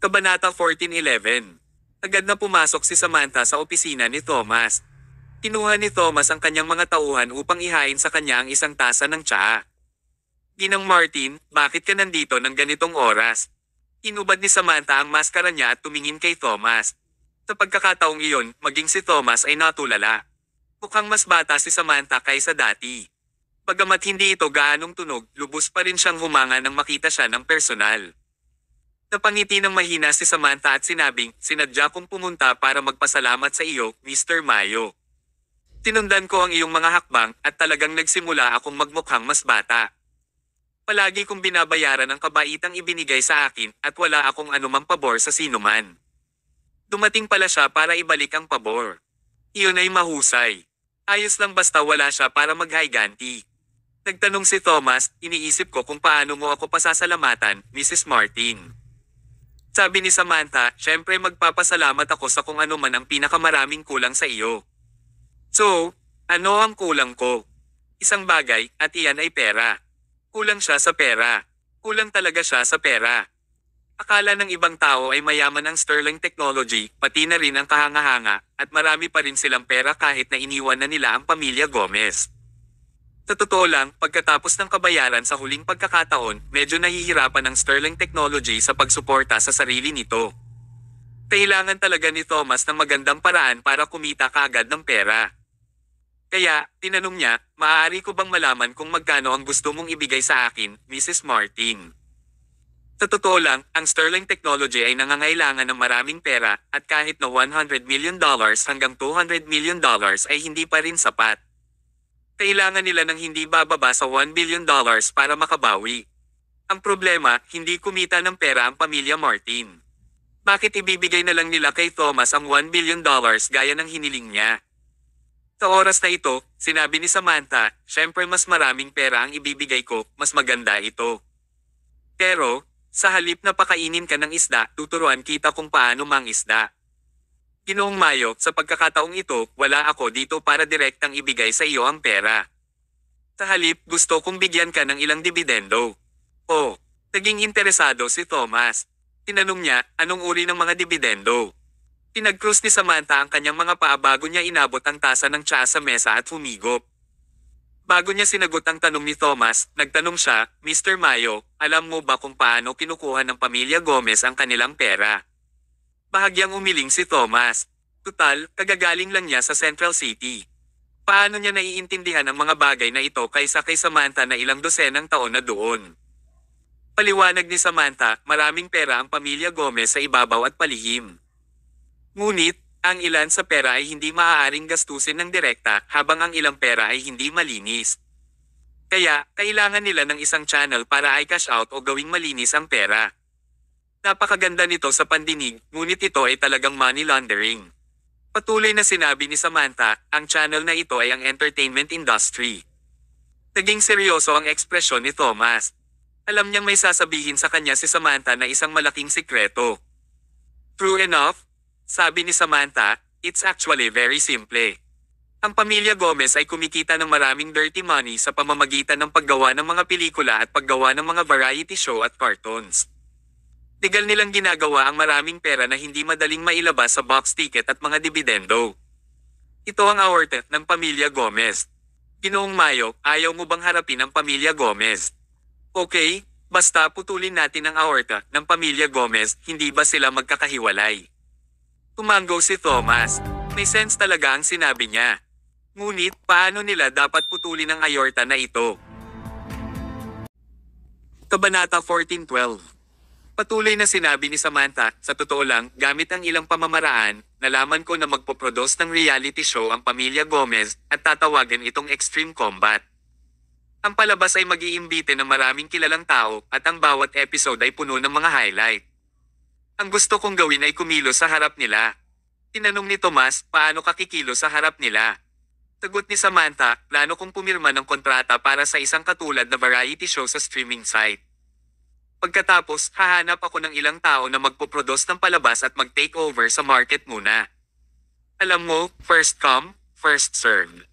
Kabanata 14:11. Agad na pumasok si Samantha sa opisina ni Thomas. Kinuha ni Thomas ang kanyang mga tauhan upang ihain sa kanya ang isang tasa ng tsaa. Ginang Martin, bakit ka nandito ng ganitong oras? Inubad ni Samantha ang maskara niya at tumingin kay Thomas. Sa pagkakataong iyon, maging si Thomas ay natulala. Mukhang mas bata si Samantha kaysa dati. Bagamat hindi ito gaanong tunog, lubos pa rin siyang humanga nang makita siya ng personal. Napangiti ng mahina si Samantha at sinabing, sinadya kong pumunta para magpasalamat sa iyo, Mr. Mayo. Tinundan ko ang iyong mga hakbang at talagang nagsimula akong magmukhang mas bata. Palagi kong binabayaran ang kabaitang ibinigay sa akin at wala akong anumang pabor sa sinuman. Dumating pala siya para ibalik ang pabor. Iyon ay mahusay. Ayos lang basta wala siya para maghayganti. Nagtanong si Thomas, iniisip ko kung paano mo ako pasasalamatan, Mrs. Martin. Sabi ni Samantha, syempre magpapasalamat ako sa kung ano man ang pinakamaraming kulang sa iyo. So, ano ang kulang ko? Isang bagay, at iyan ay pera. Kulang siya sa pera. Kulang talaga siya sa pera. Akala ng ibang tao ay mayaman ang Sterling Technology, pati na rin ang kahanga-hanga, at marami pa rin silang pera kahit na iniwan na nila ang pamilya Gomez. Sa totoo lang, pagkatapos ng kabayaran sa huling pagkakataon, medyo nahihirapan ang Sterling Technology sa pagsuporta sa sarili nito. Kailangan talaga ni Thomas ng magandang paraan para kumita kaagad ng pera. Kaya, tinanong niya, maaari ko bang malaman kung magkano ang gusto mong ibigay sa akin, Mrs. Martin? Sa totoo lang, ang Sterling Technology ay nangangailangan ng maraming pera at kahit na $100 million hanggang $200 million ay hindi pa rin sapat. Kailangan nila ng hindi bababa sa $1 billion para makabawi. Ang problema, hindi kumita ng pera ang pamilya Martin. Bakit ibibigay na lang nila kay Thomas ang $1 billion gaya ng hiniling niya? Sa oras na ito, sinabi ni Samantha, syempre mas maraming pera ang ibibigay ko, mas maganda ito. Pero, sa halip na pakainin ka ng isda, tuturuan kita kung paano mangisda. Ginoong Mayo, sa pagkakataong ito, wala ako dito para direktang ibigay sa iyo ang pera. Sa halip, gusto kong bigyan ka ng ilang dibidendo. Oh, naging interesado si Thomas. Tinanong niya, anong uri ng mga dibidendo? Pinag-cruise ni Samantha ang kanyang mga paa bago niya inabot ang tasa ng tsaa sa mesa at humigop. Bago niya sinagot ang tanong ni Thomas, nagtanong siya, Mr. Mayo, alam mo ba kung paano kinukuha ng pamilya Gomez ang kanilang pera? Bahagyang umiling si Thomas. Tutal, kagagaling lang niya sa Central City. Paano niya naiintindihan ang mga bagay na ito kaysa kay Samantha na ilang dosenang taon na doon? Paliwanag ni Samantha, maraming pera ang pamilya Gomez sa ibabaw at palihim. Ngunit, ang ilan sa pera ay hindi maaaring gastusin ng direkta habang ang ilang pera ay hindi malinis. Kaya, kailangan nila ng isang channel para i-cash out o gawing malinis ang pera. Napakaganda nito sa pandinig, ngunit ito ay talagang money laundering. Patuloy na sinabi ni Samantha, ang channel na ito ay ang entertainment industry. Naging seryoso ang ekspresyon ni Thomas. Alam niyang may sasabihin sa kanya si Samantha na isang malaking sikreto. True enough, sabi ni Samantha, it's actually very simple. Ang pamilya Gomez ay kumikita ng maraming dirty money sa pamamagitan ng paggawa ng mga pelikula at paggawa ng mga variety show at cartoons. Legal nilang ginagawa ang maraming pera na hindi madaling mailabas sa box ticket at mga dibidendo. Ito ang aorta ng pamilya Gomez. Ginoong Mayo, ayaw mo bang harapin ang pamilya Gomez? Okay, basta putulin natin ang aorta ng pamilya Gomez, hindi ba sila magkakahiwalay? Tumango si Thomas. May sense talaga ang sinabi niya. Ngunit, paano nila dapat putulin ang aorta na ito? Kabanata 14:12. Patuloy na sinabi ni Samantha, sa totoo lang, gamit ang ilang pamamaraan, nalaman ko na magpoproduce ng reality show ang pamilya Gomez at tatawagan itong Extreme Combat. Ang palabas ay mag-iimbite ng maraming kilalang tao at ang bawat episode ay puno ng mga highlight. Ang gusto kong gawin ay kumilos sa harap nila. Tinanong ni Tomas, paano ka kikilos sa harap nila? Sagot ni Samantha, plano kong pumirma ng kontrata para sa isang katulad na variety show sa streaming site. Pagkatapos, hahanap ako ng ilang tao na magpoproduce ng palabas at mag-take over sa market muna. Alam mo, first come, first serve.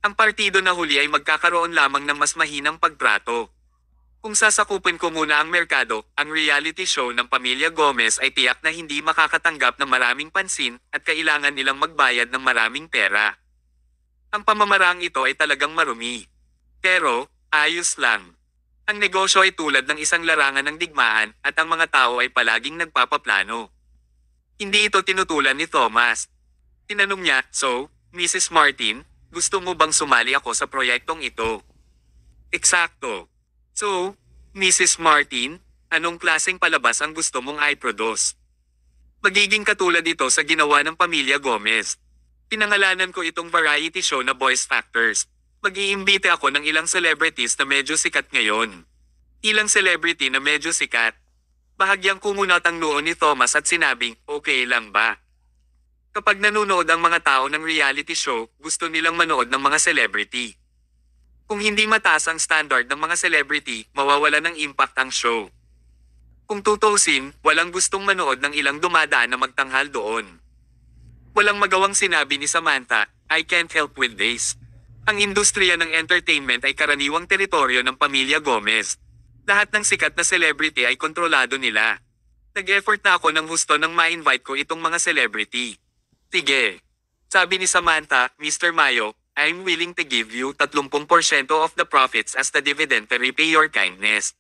Ang partido na huli ay magkakaroon lamang ng mas mahinang pagtrato. Kung sasakupin ko muna ang merkado, ang reality show ng Pamilya Gomez ay tiyak na hindi makakatanggap ng maraming pansin at kailangan nilang magbayad ng maraming pera. Ang pamamaraang ito ay talagang marumi. Pero, ayos lang. Ang negosyo ay tulad ng isang larangan ng digmaan at ang mga tao ay palaging nagpapaplano. Hindi ito tinutulan ni Thomas. Tinanong niya, "So, Mrs. Martin, gusto mo bang sumali ako sa proyektong ito?" Eksakto. "So, Mrs. Martin, anong klaseng palabas ang gusto mong i-produce?" Magiging katulad ito sa ginawa ng Pamilya Gomez. Pinangalanan ko itong variety show na Voice Factors. Mag-iimbite ako ng ilang celebrities na medyo sikat ngayon. Ilang celebrity na medyo sikat. Bahagyang kumunat ang noo ni Thomas at sinabing, "Okay lang ba?" Kapag nanonood ang mga tao ng reality show, gusto nilang manood ng mga celebrity. Kung hindi mataas ang standard ng mga celebrity, mawawala ng impact ang show. Kung tutuusin, walang gustong manood ng ilang dumadaan na magtanghal doon. Walang magawang sinabi ni Samantha, "I can't help with this." Ang industriya ng entertainment ay karaniwang teritoryo ng Pamilya Gomez. Lahat ng sikat na celebrity ay kontrolado nila. Nag-effort na ako ng husto nang ma-invite ko itong mga celebrity. "Sige." Sabi ni Samantha, "Mr. Mayo, I'm willing to give you 30% of the profits as the dividend to repay your kindness."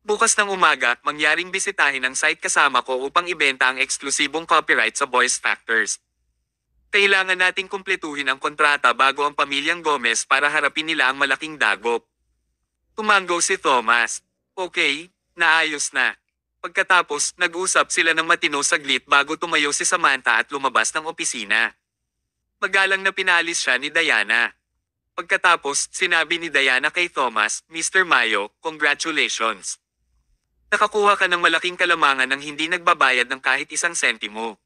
Bukas ng umaga, mangyaring bisitahin ang site kasama ko upang ibenta ang eksklusibong copyright sa Voice Factors. Kailangan nating kumpletuhin ang kontrata bago ang Pamilyang Gomez para harapin nila ang malaking dagok. Tumango si Thomas. Okay, naayos na. Pagkatapos, nag-usap sila ng matino saglit bago tumayo si Samantha at lumabas ng opisina. Magalang na pinalis siya ni Diana. Pagkatapos, sinabi ni Diana kay Thomas, "Mr. Mayo, congratulations. Nakakuha ka ng malaking kalamangan ng hindi nagbabayad ng kahit isang sentimo."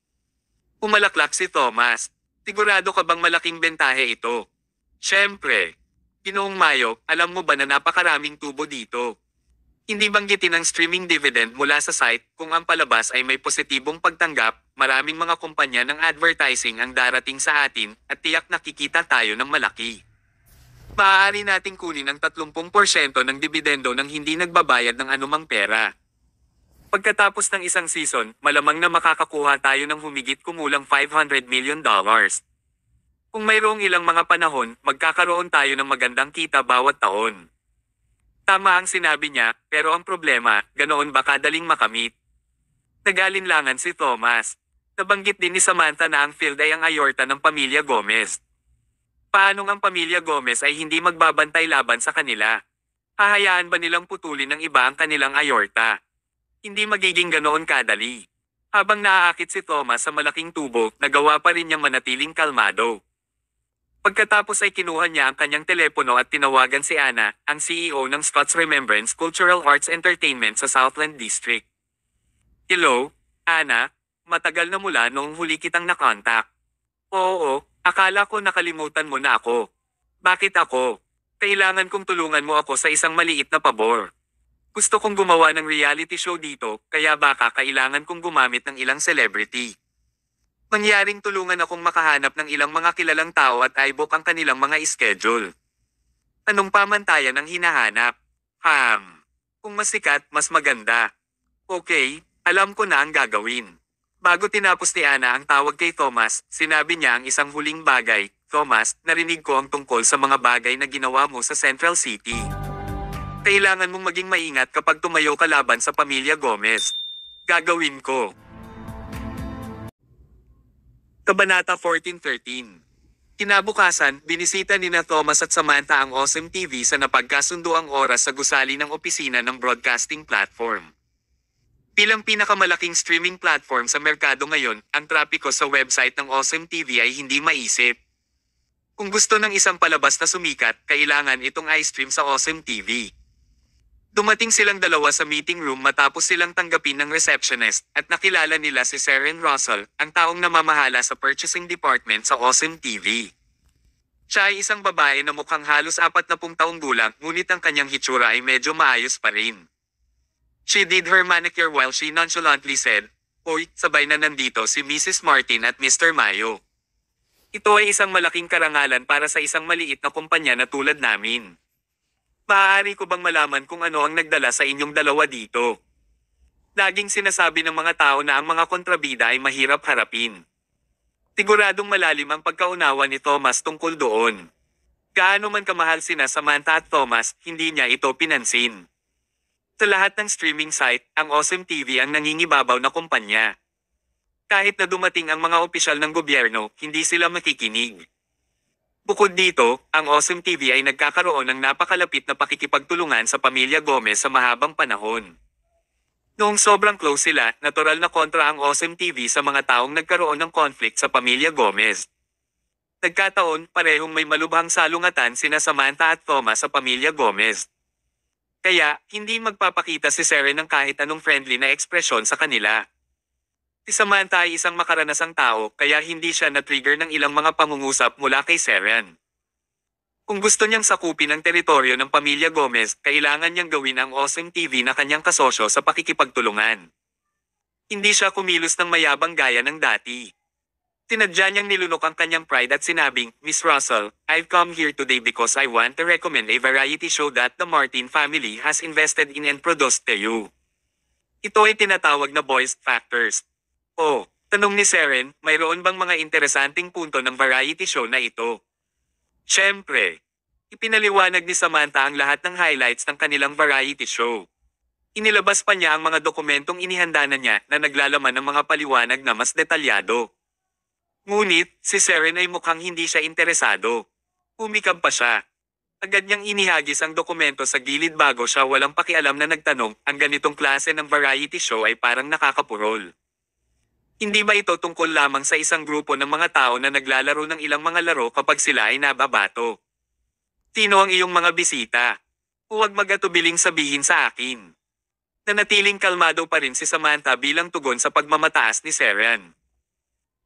Umalaklak si Thomas. "Sigurado ka bang malaking bentahe ito?" "Siyempre. Ginoong Mayo, alam mo ba na napakaraming tubo dito? Hindi banggitin ang streaming dividend mula sa site, kung ang palabas ay may positibong pagtanggap, maraming mga kumpanya ng advertising ang darating sa atin, at tiyak nakikita tayo ng malaki. Maaari nating kunin ang 30% ng dibidendo nang hindi nagbabayad ng anumang pera. Pagkatapos ng isang season, malamang na makakakuha tayo ng humigit kumulang $500 million. Kung mayroong ilang mga panahon, magkakaroon tayo ng magandang kita bawat taon." Tama ang sinabi niya, pero ang problema, ganoon ba kadaling makamit? Nag-alinlangan si Thomas. Nabanggit din ni Samantha na ang field ay ang ayorta ng Pamilya Gomez. Paanong ang Pamilya Gomez ay hindi magbabantay laban sa kanila? Hahayaan ba nilang putulin ng iba ang kanilang ayorta? Hindi magiging ganoon kadali. Habang naaakit si Thomas sa malaking tubo, nagawa pa rin niyang manatiling kalmado. Pagkatapos ay kinuha niya ang kanyang telepono at tinawagan si Anna, ang CEO ng Scott's Remembrance Cultural Arts Entertainment sa Southland District. "Hello, Anna. Matagal na mula noong huli kitang nakontak." "Oo, akala ko nakalimutan mo na ako." "Bakit ako?" "Kailangan kong tulungan mo ako sa isang maliit na pabor. Gusto kong gumawa ng reality show dito, kaya baka kailangan kong gumamit ng ilang celebrity. Mangyaring tulungan akong makahanap ng ilang mga kilalang tao at i-book ang kanilang mga schedule." "Anong pamantayan ang hinahanap?" Kung mas sikat, mas maganda." "Okay, alam ko na ang gagawin." Bago tinapos ni Anna ang tawag kay Thomas, sinabi niya ang isang huling bagay, "Thomas, narinig ko ang tungkol sa mga bagay na ginawa mo sa Central City. Kailangan mong maging maingat kapag tumayo ka laban sa Pamilya Gomez." "Gagawin ko." Kabanata 14-13. Kinabukasan, binisita ni na Thomas at Samantha ang Awesome TV sa napagkasundo ang oras sa gusali ng opisina ng broadcasting platform. Bilang pinakamalaking streaming platform sa merkado ngayon, ang trapiko sa website ng Awesome TV ay hindi maisip. Kung gusto ng isang palabas na sumikat, kailangan itong i-stream sa Awesome TV. Dumating silang dalawa sa meeting room matapos silang tanggapin ng receptionist at nakilala nila si Seren Russell, ang taong namamahala sa purchasing department sa Awesome TV. Siya ay isang babae na mukhang halos 40 taong gulang, ngunit ang kanyang hitsura ay medyo maayos pa rin. She did her manicure while she nonchalantly said, "Hoy, sabay na nandito si Mrs. Martin at Mr. Mayo. Ito ay isang malaking karangalan para sa isang maliit na kumpanya na tulad namin." Maaari ko bang malaman kung ano ang nagdala sa inyong dalawa dito? Laging sinasabi ng mga tao na ang mga kontrabida ay mahirap harapin. Siguradong malalim ang pagkaunawa ni Thomas tungkol doon. Gaano man kamahal sina Samantha at Thomas, hindi niya ito pinansin. Sa lahat ng streaming site, ang Awesome TV ang nangingibabaw na kumpanya. Kahit na dumating ang mga opisyal ng gobyerno, hindi sila makikinig. Bukod dito, ang Awesome TV ay nagkakaroon ng napakalapit na pakikipagtulungan sa pamilya Gomez sa mahabang panahon. Noong sobrang close sila, natural na kontra ang Awesome TV sa mga taong nagkaroon ng conflict sa pamilya Gomez. Nagkataon, parehong may malubhang salungatan sina Samantha at Thomas sa pamilya Gomez. Kaya, hindi magpapakita si Seren ng kahit anong friendly na ekspresyon sa kanila. Si Samantha ay isang makaranasang tao, kaya hindi siya na-trigger ng ilang mga pangungusap mula kay Seren. Kung gusto niyang sakupin ang teritoryo ng pamilya Gomez, kailangan niyang gawin ang Awesome TV na kanyang kasosyo sa pakikipagtulungan. Hindi siya kumilos ng mayabang gaya ng dati. Tinadya niyang nilunok ang kanyang pride at sinabing, "Miss Russell, I've come here today because I want to recommend a variety show that the Martin family has invested in and produced to you." Ito ay tinatawag na Boys Factors. Oh, tanong ni Seren, mayroon bang mga interesanting punto ng variety show na ito? Siyempre. Ipinaliwanag ni Samantha ang lahat ng highlights ng kanilang variety show. Inilabas pa niya ang mga dokumentong inihanda na niya na naglalaman ng mga paliwanag na mas detalyado. Ngunit, si Seren ay mukhang hindi siya interesado. Umikab pa siya. Agad niyang inihagis ang dokumento sa gilid bago siya walang pakialam na nagtanong, ang ganitong klase ng variety show ay parang nakakapurol. Hindi ba ito tungkol lamang sa isang grupo ng mga tao na naglalaro ng ilang mga laro kapag sila ay nababato? Sino ang iyong mga bisita? Huwag mag-atubiling sabihin sa akin. Nanatiling kalmado pa rin si Samantha bilang tugon sa pagmamataas ni Seren.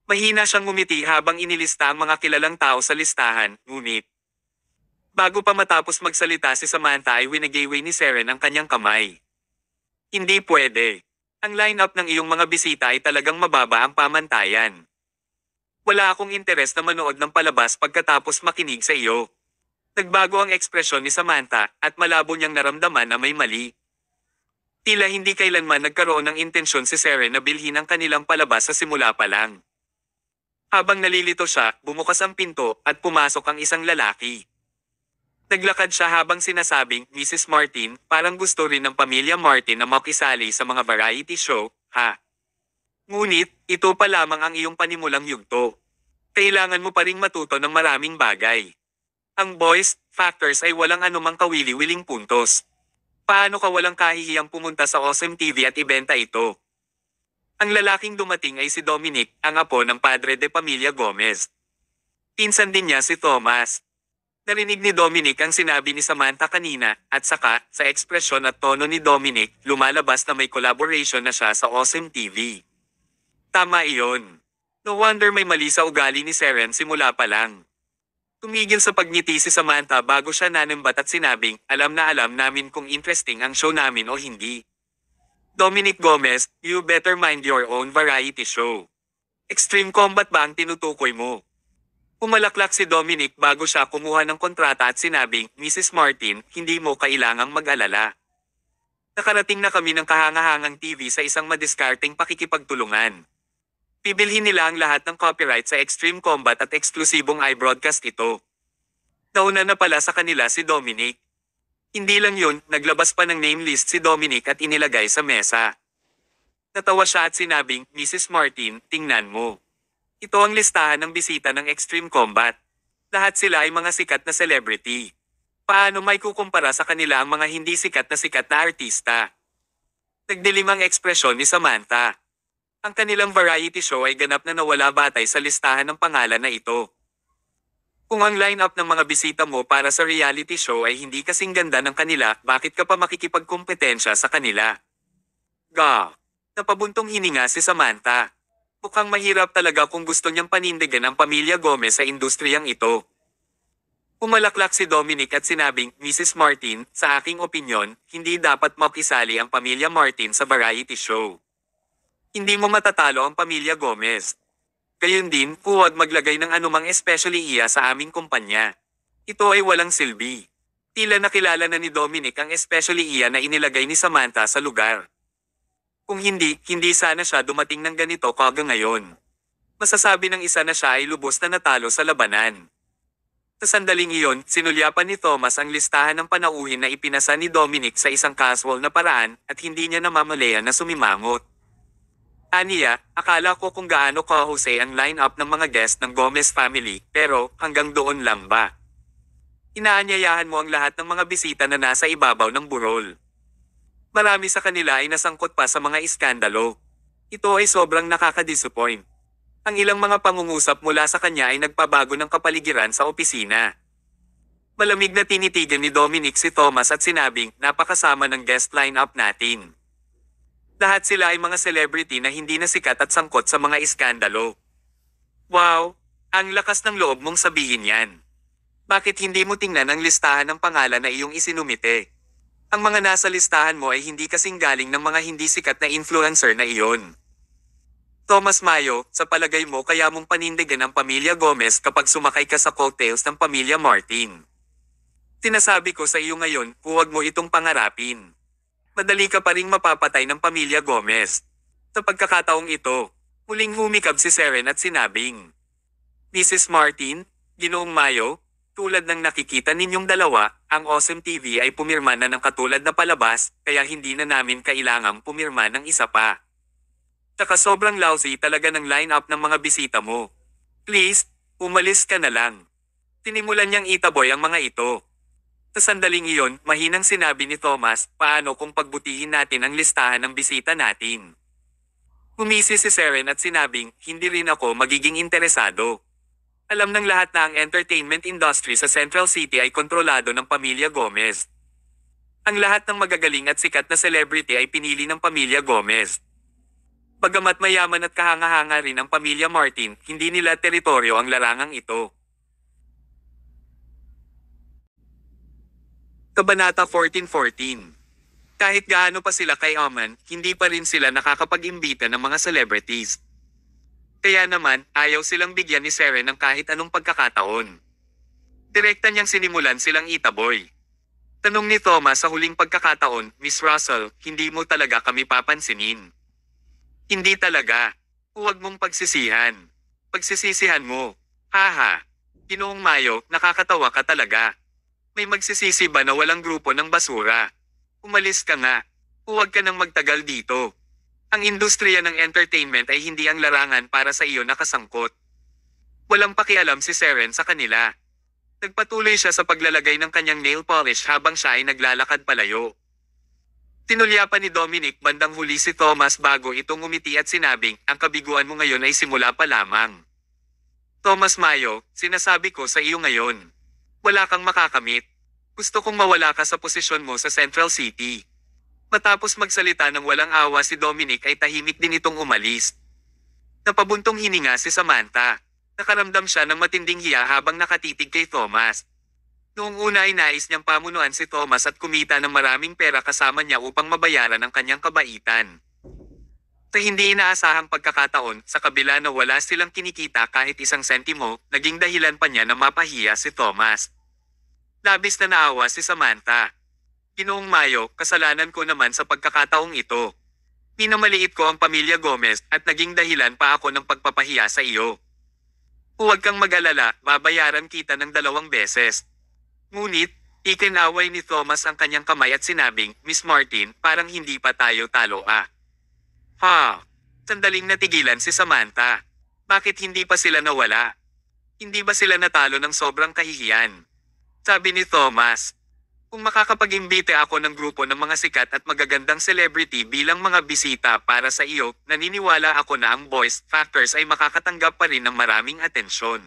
Mahina siyang ngumiti habang inilista ang mga kilalang tao sa listahan, ngunit bago pa matapos magsalita si Samantha ay winigayway ni Seren ang kanyang kamay. Hindi pwede. Ang lineup ng iyong mga bisita ay talagang mababa ang pamantayan. Wala akong interes na manood ng palabas pagkatapos makinig sa iyo. Nagbago ang ekspresyon ni Samantha at malabo niyang naramdaman na may mali. Tila hindi kailanman nagkaroon ng intensyon si Seren na bilhin ang kanilang palabas sa simula pa lang. Habang nalilito siya, bumukas ang pinto at pumasok ang isang lalaki. Naglakad siya habang sinasabing, "Mrs. Martin, parang gusto rin ng pamilya Martin na makisali sa mga variety show, ha? Ngunit, ito pa lamang ang iyong panimulang yugto. Kailangan mo pa ring matuto ng maraming bagay. Ang boys factors ay walang anumang kawili-wiling puntos. Paano ka walang kahihiyang pumunta sa Awesome TV at ibenta ito?" Ang lalaking dumating ay si Dominic, ang apo ng padre de pamilya Gomez. Pinsan din niya si Thomas. Narinig ni Dominic ang sinabi ni Samantha kanina, at saka, sa ekspresyon at tono ni Dominic, lumalabas na may collaboration na siya sa Awesome TV. Tama iyon. No wonder may mali sa ugali ni Seren simula pa lang. Tumigil sa pagngiti si Samantha bago siya nanimbat at sinabing, alam na alam namin kung interesting ang show namin o hindi. Dominic Gomez, you better mind your own variety show. Extreme Combat ba ang tinutukoy mo? Pumalaklak si Dominic bago siya kumuha ng kontrata at sinabing, "Mrs. Martin, hindi mo kailangang mag-alala. Nakarating na kami ng kahangahangang TV sa isang madiskarteng pakikipagtulungan. Bibilhin nila ang lahat ng copyright sa Extreme Combat at eksklusibong i-broadcast ito." Nauna na pala sa kanila si Dominic. Hindi lang yun, naglabas pa ng name list si Dominic at inilagay sa mesa. Natawa siya at sinabing, "Mrs. Martin, tingnan mo. Ito ang listahan ng bisita ng Extreme Combat. Lahat sila ay mga sikat na celebrity. Paano may kukumpara sa kanila ang mga hindi sikat na artista?" Nagdilim ang ekspresyon ni Samantha. Ang kanilang variety show ay ganap na nawala batay sa listahan ng pangalan na ito. Kung ang lineup ng mga bisita mo para sa reality show ay hindi kasing ganda ng kanila, bakit ka pa makikipagkompetensya sa kanila? Ga! Napabuntong hininga si Samantha. Mukhang mahirap talaga kung gusto niyang panindigan ang pamilya Gomez sa industriyang ito. Pumalaklak si Dominic at sinabing, "Mrs. Martin, sa aking opinyon, hindi dapat makisali ang pamilya Martin sa variety show. Hindi mo matatalo ang pamilya Gomez. Gayon din, huwag maglagay ng anumang especially iya sa aming kumpanya. Ito ay walang silbi." Tila nakilala na ni Dominic ang especially iyan na inilagay ni Samantha sa lugar. Kung hindi, hindi sana siya dumating ng ganito kaga ngayon. Masasabi ng isa na siya ay lubos na natalo sa labanan. Sa sandaling iyon, sinulyapan ni Thomas ang listahan ng panauhin na ipinasa ni Dominic sa isang casual na paraan at hindi niya namamalayan na sumimangot. Aniya, akala ko kung gaano kahusay ang line-up ng mga guest ng Gomez family, pero hanggang doon lang ba? Inaanyayahan mo ang lahat ng mga bisita na nasa ibabaw ng burol. Marami sa kanila ay nasangkot pa sa mga iskandalo. Ito ay sobrang nakaka-disappoint. Ang ilang mga pangungusap mula sa kanya ay nagpabago ng kapaligiran sa opisina. Malamig na tinitigan ni Dominic si Thomas at sinabing napakasama ng guest line-up natin. Lahat sila ay mga celebrity na hindi na sikat at sangkot sa mga iskandalo. Wow! Ang lakas ng loob mong sabihin yan. Bakit hindi mo tingnan ang listahan ng pangalan na iyong isinumite? Ang mga nasa listahan mo ay hindi kasing galing ng mga hindi sikat na influencer na iyon. Thomas Mayo, sa palagay mo kaya mong panindigan ang pamilya Gomez kapag sumakay ka sa coattails ng pamilya Martin. Sinasabi ko sa iyo ngayon, huwag mo itong pangarapin. Madali ka pa ring mapapatay ng pamilya Gomez. Sa pagkakataong ito, muling humikab si Seren at sinabing, Mrs. Martin, Ginoong Mayo, tulad ng nakikita ninyong dalawa, ang Awesome TV ay pumirma na ng katulad na palabas, kaya hindi na namin kailangang pumirma ng isa pa. Tsaka sobrang lousy talaga ng line-up ng mga bisita mo. Please, umalis ka na lang. Tinimulan niyang itaboy ang mga ito. Sa sandaling iyon, mahinang sinabi ni Thomas, paano kung pagbutihin natin ang listahan ng bisita natin? Humisi si Seren at sinabing, hindi rin ako magiging interesado. Alam ng lahat na ang entertainment industry sa Central City ay kontrolado ng pamilya Gomez. Ang lahat ng magagaling at sikat na celebrity ay pinili ng pamilya Gomez. Bagamat mayaman at kahanga-hanga rin ang pamilya Martin, hindi nila teritoryo ang larangang ito. Kabanata 14:14. Kahit gaano pa sila kayaman, hindi pa rin sila nakakapag-imbita ng mga celebrities. Kaya naman, ayaw silang bigyan ni Seren ng kahit anong pagkakataon. Direkta niyang sinimulan silang itaboy. Tanong ni Thomas sa huling pagkakataon, Miss Russell, hindi mo talaga kami papansinin. Hindi talaga. Huwag mong pagsisihan. Pagsisisihan mo. Haha. Ginoong Mayo, nakakatawa ka talaga. May magsisisi ba na walang grupo ng basura? Umalis ka nga. Huwag ka nang magtagal dito. Ang industriya ng entertainment ay hindi ang larangan para sa iyo nakasangkot. Walang pakialam si Seren sa kanila. Nagpatuloy siya sa paglalagay ng kanyang nail polish habang siya ay naglalakad palayo. Tinulyapan ni Dominic bandang huli si Thomas bago itong ngumiti at sinabing, ang kabiguan mo ngayon ay simula pa lamang. Thomas Mayo, sinasabi ko sa iyo ngayon. Wala kang makakamit. Gusto kong mawala ka sa posisyon mo sa Central City. Matapos magsalita ng walang awa si Dominic ay tahimik din itong umalis. Napabuntong hininga si Samantha. Nakaramdam siya ng matinding hiya habang nakatitig kay Thomas. Noong una ay nais niyang pamunuan si Thomas at kumita ng maraming pera kasama niya upang mabayaran ang kanyang kabaitan. Sa hindi inaasahang pagkakataon, sa kabila na wala silang kinikita kahit isang sentimo, naging dahilan pa niya na mapahiya si Thomas. Labis na naawa si Samantha. Ginoong Mayo, kasalanan ko naman sa pagkakataong ito. Minamaliit ko ang pamilya Gomez at naging dahilan pa ako ng pagpapahiya sa iyo. Huwag kang mag-alala, babayaran kita ng 2 beses. Ngunit, ikinaway ni Thomas ang kanyang kamay at sinabing, Miss Martin, parang hindi pa tayo talo ah. Ha! Sandaling natigilan si Samantha. Bakit hindi pa sila nawala? Hindi ba sila natalo ng sobrang kahihiyan? Sabi ni Thomas. Kung makakapag-imbite ako ng grupo ng mga sikat at magagandang celebrity bilang mga bisita para sa iyo, naniniwala ako na ang voice factors ay makakatanggap pa rin ng maraming atensyon.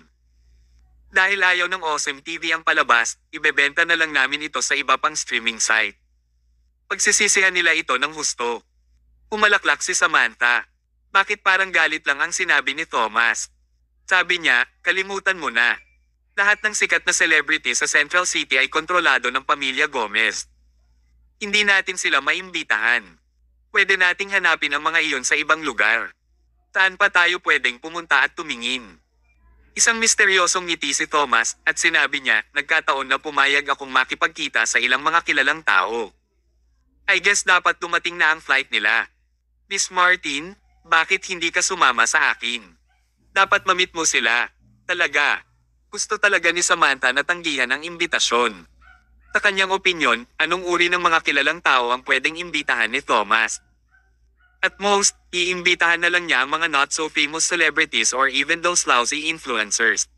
Dahil ayaw ng Awesome TV ang palabas, ibebenta na lang namin ito sa iba pang streaming site. Pagsisisihan nila ito ng husto. Umalaklak si Samantha. Bakit parang galit lang ang sinabi ni Thomas? Sabi niya, kalimutan mo na. Lahat ng sikat na celebrity sa Central City ay kontrolado ng pamilya Gomez. Hindi natin sila maimbitahan. Pwede nating hanapin ang mga iyon sa ibang lugar. Saan pa tayo pwedeng pumunta at tumingin? Isang misteryosong ngiti si Thomas at sinabi niya, nagkataon na pumayag akong makipagkita sa ilang mga kilalang tao. I guess dapat dumating na ang flight nila. Miss Martin, bakit hindi ka sumama sa akin? Dapat mamit mo sila. Talaga. Gusto talaga ni Samantha na tanggihan ang imbitasyon. Sa kanyang opinyon, anong uri ng mga kilalang tao ang pwedeng imbitahan ni Thomas? At most, iimbitahan na lang niya ang mga not-so-famous celebrities or even those lousy influencers.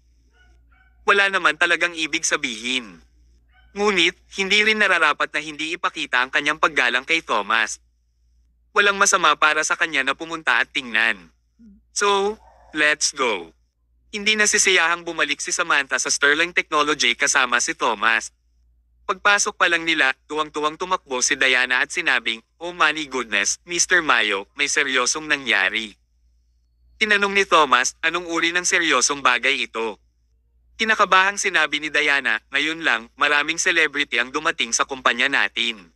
Wala naman talagang ibig sabihin. Ngunit, hindi rin nararapat na hindi ipakita ang kanyang paggalang kay Thomas. Walang masama para sa kanya na pumunta at tingnan. So, let's go. Hindi nasisiyahang bumalik si Samantha sa Sterling Technology kasama si Thomas. Pagpasok pa lang nila, tuwang-tuwang tumakbo si Diana at sinabing, "Oh my goodness, Mr. Mayo, may seryosong nangyari." Tinanong ni Thomas, anong uri ng seryosong bagay ito? Kinakabahang sinabi ni Diana, ngayon lang, maraming celebrity ang dumating sa kumpanya natin.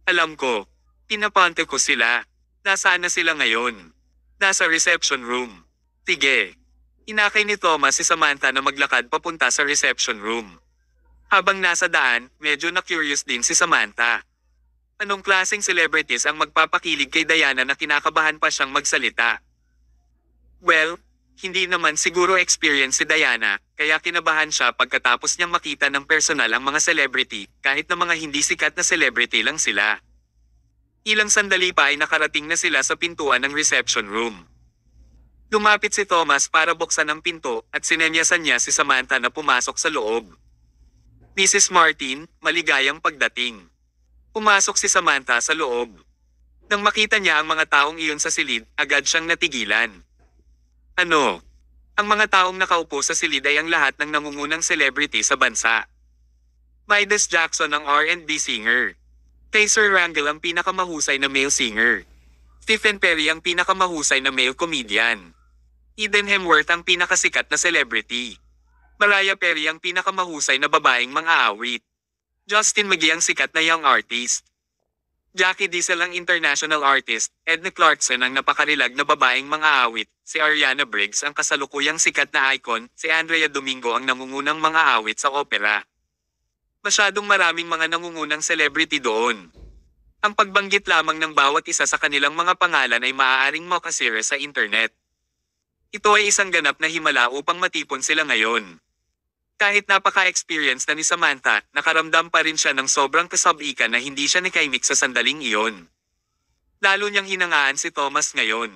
Alam ko. Pinapante ko sila. Nasaan na sila ngayon? Nasa reception room. Sige. Inakay ni Thomas si Samantha na maglakad papunta sa reception room. Habang nasa daan, medyo na-curious din si Samantha. Anong klaseng celebrities ang magpapakilig kay Diana na kinakabahan pa siyang magsalita? Well, hindi naman siguro experience si Diana, kaya kinabahan siya pagkatapos niyang makita ng personal ang mga celebrity, kahit na mga hindi sikat na celebrity lang sila. Ilang sandali pa ay nakarating na sila sa pintuan ng reception room. Lumapit si Thomas para buksan ang pinto at sinenyasan niya si Samantha na pumasok sa loob. Mrs. Martin, maligayang pagdating. Pumasok si Samantha sa loob. Nang makita niya ang mga taong iyon sa silid, agad siyang natigilan. Ano? Ang mga taong nakaupo sa silid ay ang lahat ng nangungunang celebrity sa bansa. Midas Jackson ang R&B singer. Kaiser Rangel ang pinakamahusay na male singer. Stephen Perry ang pinakamahusay na male comedian. Eden Hemsworth ang pinakasikat na celebrity. Mariah Carey ang pinakamahusay na babaeng mang-aawit. Justin McGee ang sikat na young artist. Jackie Diesel ang international artist, Edna Clarkson ang napakarilag na babaeng mang-aawit, si Ariana Briggs ang kasalukuyang sikat na icon, si Andrea Domingo ang nangungunang mang-aawit sa opera. Masyadong maraming mga nangungunang celebrity doon. Ang pagbanggit lamang ng bawat isa sa kanilang mga pangalan ay maaaring makasira sa internet. Ito ay isang ganap na himala upang matipon sila ngayon. Kahit napaka-experience na ni Samantha, nakaramdam pa rin siya ng sobrang kasabikan na hindi siya nakaimik sa sandaling iyon. Lalo niyang hinangaan si Thomas ngayon.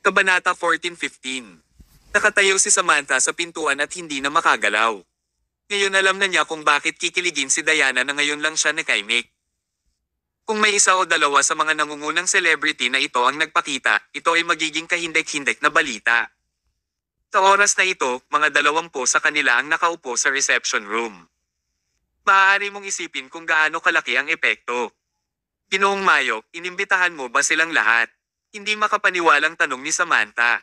Kabanata 14:15. Nakatayo si Samantha sa pintuan at hindi na makagalaw. Ngayon alam na niya kung bakit kikiligin si Diana na ngayon lang siya nakaimik. Kung may isa o dalawa sa mga nangungunang celebrity na ito ang nagpakita, ito ay magiging kahindek-hindek na balita. Sa oras na ito, mga 20 sa kanila ang nakaupo sa reception room. Maaari mong isipin kung gaano kalaki ang epekto. Ginoong Mayo, inimbitahan mo ba silang lahat? Hindi makapaniwalang tanong ni Samantha.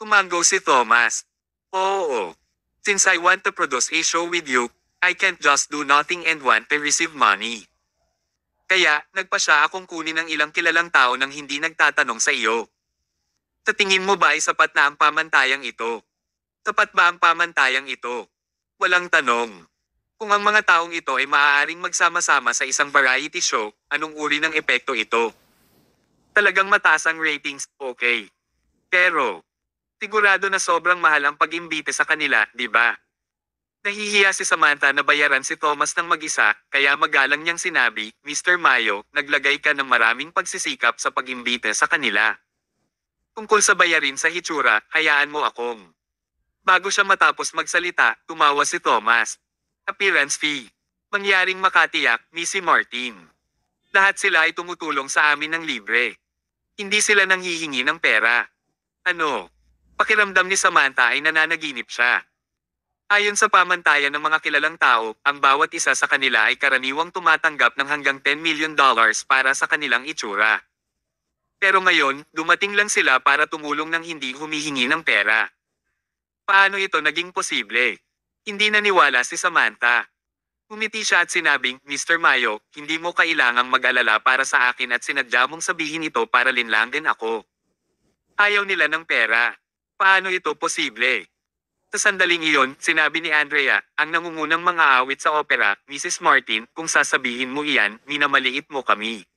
Tumango si Thomas. Oo. Since I want to produce a show with you, I can't just do nothing and want to receive money. Kaya, nagpa siya akong kunin ng ilang kilalang tao nang hindi nagtatanong sa iyo. Sa tingin mo ba ay sapat na ang pamantayang ito? Sapat ba ang pamantayang ito? Walang tanong. Kung ang mga taong ito ay maaaring magsama-sama sa isang variety show, anong uri ng epekto ito? Talagang mataas ang ratings, okay. Pero, sigurado na sobrang mahal ang pag-imbite sa kanila, di ba? Nahihiya si Samantha na bayaran si Thomas ng mag-isa, kaya magalang niyang sinabi, Mr. Mayo, naglagay ka ng maraming pagsisikap sa pag-imbite sa kanila. Tungkol sa bayarin sa hitsura, hayaan mo akong. Bago siya matapos magsalita, tumawa si Thomas. Appearance fee. Mangyaring makatiyak, Missy Martin. Lahat sila ay tumutulong sa amin ng libre. Hindi sila nanghihingi ng pera. Ano? Pakiramdam ni Samantha ay nananaginip siya. Ayon sa pamantayan ng mga kilalang tao, ang bawat isa sa kanila ay karaniwang tumatanggap ng hanggang $10 million para sa kanilang itsura. Pero ngayon, dumating lang sila para tumulong ng hindi humihingi ng pera. Paano ito naging posible? Hindi naniwala si Samantha. Umiti siya at sinabing, Mr. Mayo, hindi mo kailangang mag-alala para sa akin at sinadya mong sabihin ito para linlangin ako. Ayaw nila ng pera. Paano ito posible? Sa sandaling iyon, sinabi ni Andrea, ang nangungunang mga awit sa opera, Mrs. Martin, kung sasabihin mo iyan, minamaliit mo kami.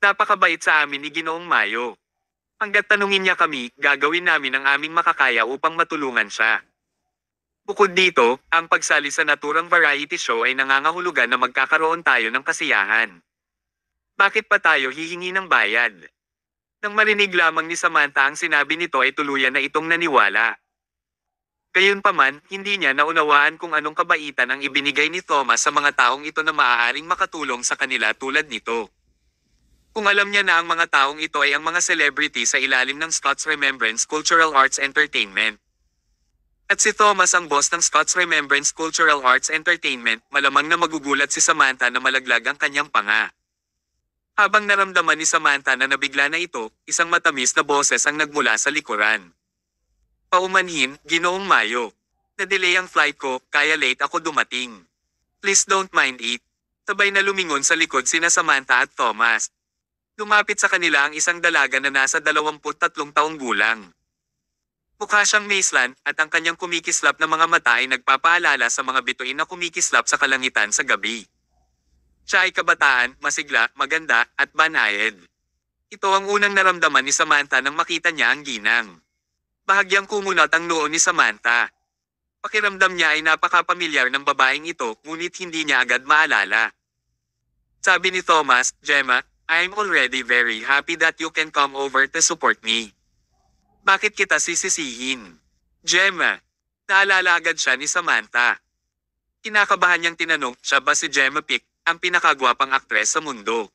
Napakabait sa amin ni Ginoong Mayo. Hanggat tanungin niya kami, gagawin namin ang aming makakaya upang matulungan siya. Bukod dito, ang pagsali sa naturang variety show ay nangangahulugan na magkakaroon tayo ng kasiyahan. Bakit pa tayo hihingi ng bayad? Nang marinig lamang ni Samantha ang sinabi nito ay tuluyan na itong naniwala. Gayunpaman, hindi niya naunawaan kung anong kabaitan ang ibinigay ni Thomas sa mga taong ito na maaaring makatulong sa kanila tulad nito. Kung alam niya na ang mga taong ito ay ang mga celebrity sa ilalim ng Scots Remembrance Cultural Arts Entertainment. At si Thomas ang boss ng Scots Remembrance Cultural Arts Entertainment, malamang na magugulat si Samantha na malaglag ang kanyang panga. Habang naramdaman ni Samantha na nabigla na ito, isang matamis na boses ang nagmula sa likuran. Paumanhin, Ginoong Mayo. Na-delay ang flight ko, kaya late ako dumating. Please don't mind it. Sabay na lumingon sa likod sina Samantha at Thomas. Lumapit sa kanila ang isang dalaga na nasa 23 taong gulang. Mukha siyang maislan, at ang kanyang kumikislap na mga mata ay nagpapaalala sa mga bituin na kumikislap sa kalangitan sa gabi. Siya ay kabataan, masigla, maganda, at banayad. Ito ang unang naramdaman ni Samantha nang makita niya ang ginang. Bahagyang kumunat ang noo ni Samantha. Pakiramdam niya ay napakapamilyar ng babaeng ito, ngunit hindi niya agad maalala. Sabi ni Thomas, Gemma, I'm already very happy that you can come over to support me. Bakit kita sisisihin? Gemma. Naalala agad siya ni Samantha. Kinakabahan niyang tinanong, siya ba si Gemma Pick, ang pinakagwapang aktres sa mundo?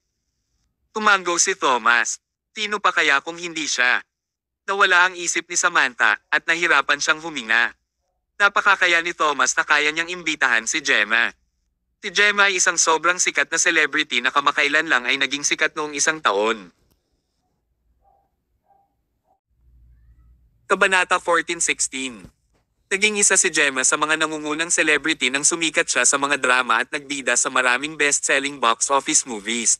Tumanggo si Thomas. Sino pa kaya kung hindi siya? Nawala ang isip ni Samantha, at nahirapan siyang huminga. Napakakaya ni Thomas na kaya niyang imbitahan si Gemma. Si Gemma ay isang sobrang sikat na celebrity na kamakailan lang ay naging sikat noong isang taon. Kabanata 14:16. Naging isa si Gemma sa mga nangungunang celebrity nang sumikat siya sa mga drama at nagbida sa maraming best-selling box office movies.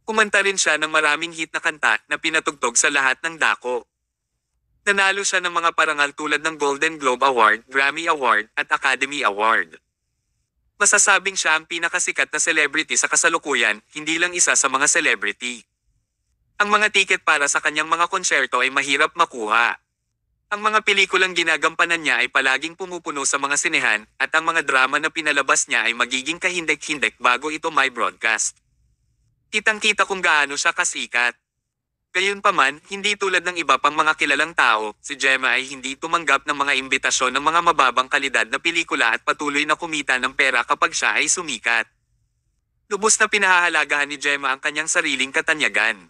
Kumanta rin siya ng maraming hit na kanta na pinatugtog sa lahat ng dako. Nanalo siya ng mga parangal tulad ng Golden Globe Award, Grammy Award, at Academy Award. Masasabing siya ang pinakasikat na celebrity sa kasalukuyan, hindi lang isa sa mga celebrity. Ang mga tiket para sa kanyang mga konsyerto ay mahirap makuha. Ang mga pelikulang ginagampanan niya ay palaging pumupuno sa mga sinehan, at ang mga drama na pinalabas niya ay magiging kahindek-hindek bago ito may broadcast. Kitang-kita kung gaano siya kasikat. Gayunpaman, hindi tulad ng iba pang mga kilalang tao, si Gemma ay hindi tumanggap ng mga imbitasyon ng mga mababang kalidad na pelikula at patuloy na kumita ng pera kapag siya ay sumikat. Lubos na pinahahalagahan ni Gemma ang kanyang sariling katanyagan.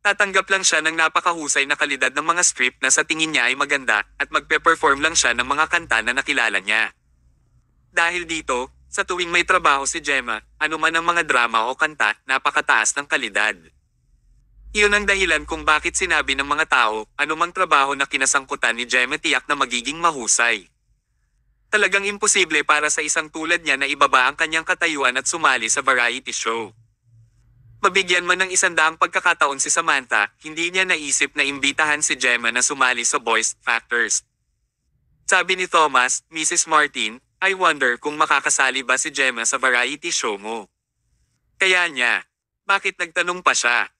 Tatanggap lang siya ng napakahusay na kalidad ng mga script na sa tingin niya ay maganda, at magpe-perform lang siya ng mga kanta na nakilala niya. Dahil dito, sa tuwing may trabaho si Gemma, anuman ang mga drama o kanta, napakataas ng kalidad. Iyon ang dahilan kung bakit sinabi ng mga tao, anumang trabaho na kinasangkutan ni Gemma tiyak na magiging mahusay. Talagang imposible para sa isang tulad niya na ibaba ang kanyang katayuan at sumali sa variety show. Mabigyan man ng 100 pagkakataon si Samantha, hindi niya naisip na imbitahan si Gemma na sumali sa Voice Factors. Sabi ni Thomas, Mrs. Martin, I wonder kung makakasali ba si Gemma sa variety show mo. Kaya niya, bakit nagtanong pa siya?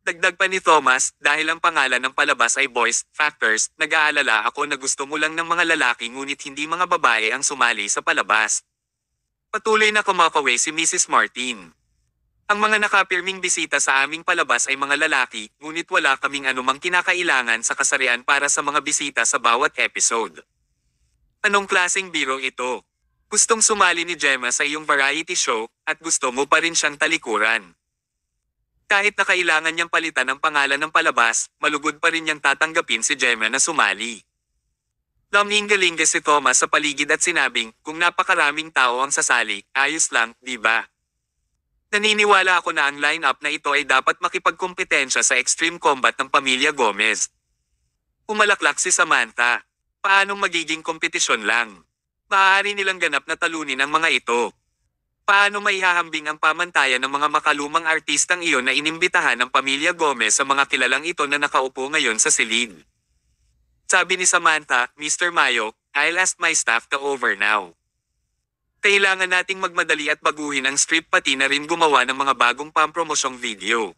Dagdag pa ni Thomas, dahil ang pangalan ng palabas ay Voice Factors, nag-aalala ako na gusto mo lang ng mga lalaki ngunit hindi mga babae ang sumali sa palabas. Patuloy na kumakaway si Mrs. Martin. Ang mga nakapirming bisita sa aming palabas ay mga lalaki, ngunit wala kaming anumang kinakailangan sa kasarian para sa mga bisita sa bawat episode. Anong klaseng biro ito? Gustong sumali ni Gemma sa iyong variety show, at gusto mo pa rin siyang talikuran. Kahit na kailangan niyang palitan ang pangalan ng palabas, malugod pa rin niyang tatanggapin si Gemma na sumali. Laminggalinga si Thomas sa paligid at sinabing, kung napakaraming tao ang sasali, ayos lang, di ba? Naniniwala ako na ang lineup na ito ay dapat makipagkompetensya sa Extreme Combat ng pamilya Gomez. Umalaklak si Samantha. Paanong magiging kompetisyon lang? Maaari nilang ganap na talunin ang mga ito. Paano maihahambing ang pamantayan ng mga makalumang artistang iyon na inimbitahan ng pamilya Gomez sa mga kilalang ito na nakaupo ngayon sa silid? Sabi ni Samantha, Mr. Mayo, I'll ask my staff to over now. Kailangan nating magmadali at baguhin ang script pati na rin gumawa ng mga bagong pampromosyong video.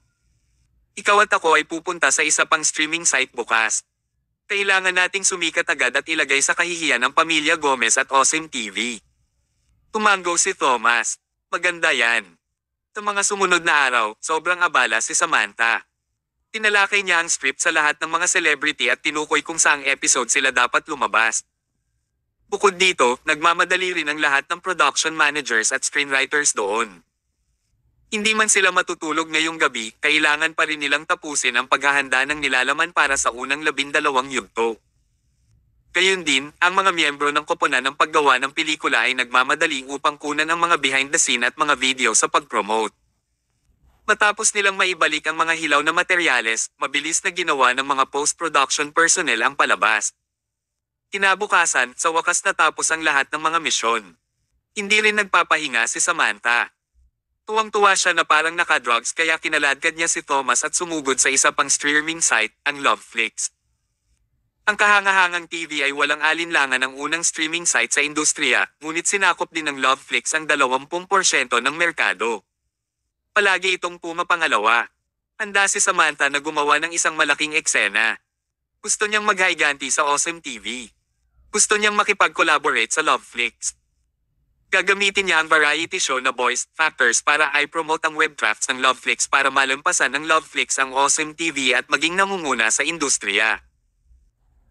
Ikaw at ako ay pupunta sa isa pang streaming site bukas. Kailangan nating sumikat agad at ilagay sa kahihiyan ng pamilya Gomez at Awesome TV. Tumango si Thomas. Maganda yan. Sa mga sumunod na araw, sobrang abala si Samantha. Tinalakay niya ang script sa lahat ng mga celebrity at tinukoy kung saang episode sila dapat lumabas. Bukod dito, nagmamadali rin ang lahat ng production managers at screenwriters doon. Hindi man sila matutulog ngayong gabi, kailangan pa rin nilang tapusin ang paghahanda ng nilalaman para sa unang 12 yugto. Gayun din, ang mga miyembro ng koponan ng paggawa ng pelikula ay nagmamadali upang kunan ang mga behind the scene at mga video sa pag-promote. Matapos nilang maibalik ang mga hilaw na materyales, mabilis na ginawa ng mga post-production personnel ang palabas. Kinabukasan, sa wakas natapos ang lahat ng mga misyon. Hindi rin nagpapahinga si Samantha. Tuwang-tuwa siya na parang nakadrugs kaya kinaladkad niya si Thomas at sumugod sa isa pang streaming site, ang Loveflix. Ang kahangahangang TV ay walang alinlangan ng unang streaming site sa industriya, ngunit sinakop din ng Loveflix ang 20% ng merkado. Palagi itong pumapangalawa. Handa si Samantha na gumawa ng isang malaking eksena. Gusto niyang maghiganti sa Awesome TV. Gusto niyang makipag-collaborate sa Loveflix. Gagamitin niya ang variety show na Voice Factors para i-promote ang web drafts ng Loveflix para malampasan ng Loveflix ang Awesome TV at maging nangunguna sa industriya.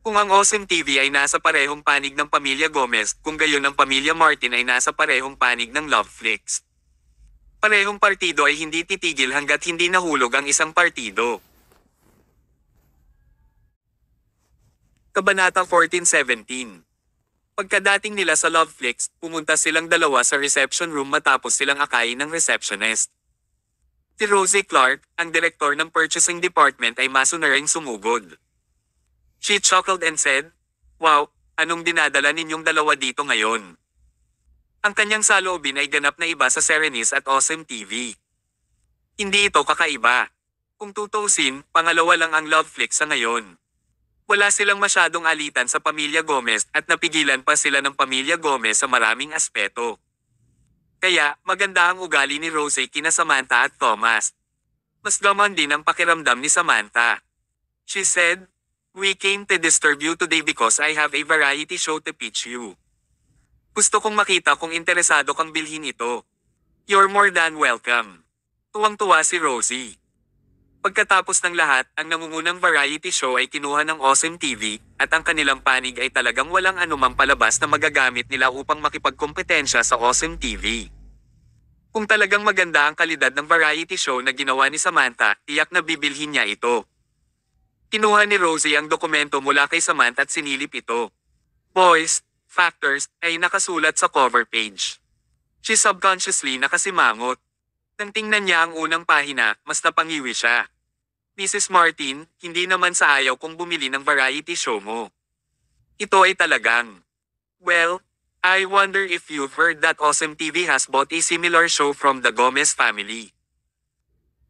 Kung ang Awesome TV ay nasa parehong panig ng pamilya Gomez, kung gayon ang pamilya Martin ay nasa parehong panig ng Loveflix. Parehong partido ay hindi titigil hanggat hindi nahulog ang isang partido. Kabanata 14-17. Pagkadating nila sa Loveflix, pumunta silang dalawa sa reception room matapos silang akayin ng receptionist. Si Rosie Clark, ang direktor ng purchasing department ay masunaring sumugod. She chuckled and said, "Wow, anong dinadala ninyong dalawa dito ngayon?" Ang kanyang saloobin ay ganap na iba sa Serenis at Awesome TV. Hindi ito kakaiba. Kung tutuusin, pangalawa lang ang Loveflix sa ngayon. Wala silang masyadong alitan sa pamilya Gomez at napigilan pa sila ng pamilya Gomez sa maraming aspeto. Kaya, maganda ang ugali ni Rosie kina Samantha at Thomas. Mas gaman din ang pakiramdam ni Samantha. She said, "We came to disturb you today because I have a variety show to pitch you. Gusto kong makita kung interesado kang bilhin ito. You're more than welcome." Tuwang-tuwa si Rosie. Pagkatapos ng lahat, ang nangungunang variety show ay kinuha ng Awesome TV, at ang kanilang panig ay talagang walang anumang palabas na magagamit nila upang makipagkompetensya sa Awesome TV. Kung talagang maganda ang kalidad ng variety show na ginawa ni Samantha, tiyak na bibilhin niya ito. Kinuha ni Rosie ang dokumento mula kay Samantha at sinilip ito. Voice Factors ay nakasulat sa cover page. She subconsciously nakasimangot. Nang tingnan niya ang unang pahina, mas napangiwi siya. "Mrs. Martin, hindi naman sa ayaw kong bumili ng variety show mo. Ito ay talagang. Well, I wonder if you've heard that Awesome TV has bought a similar show from the Gomez family.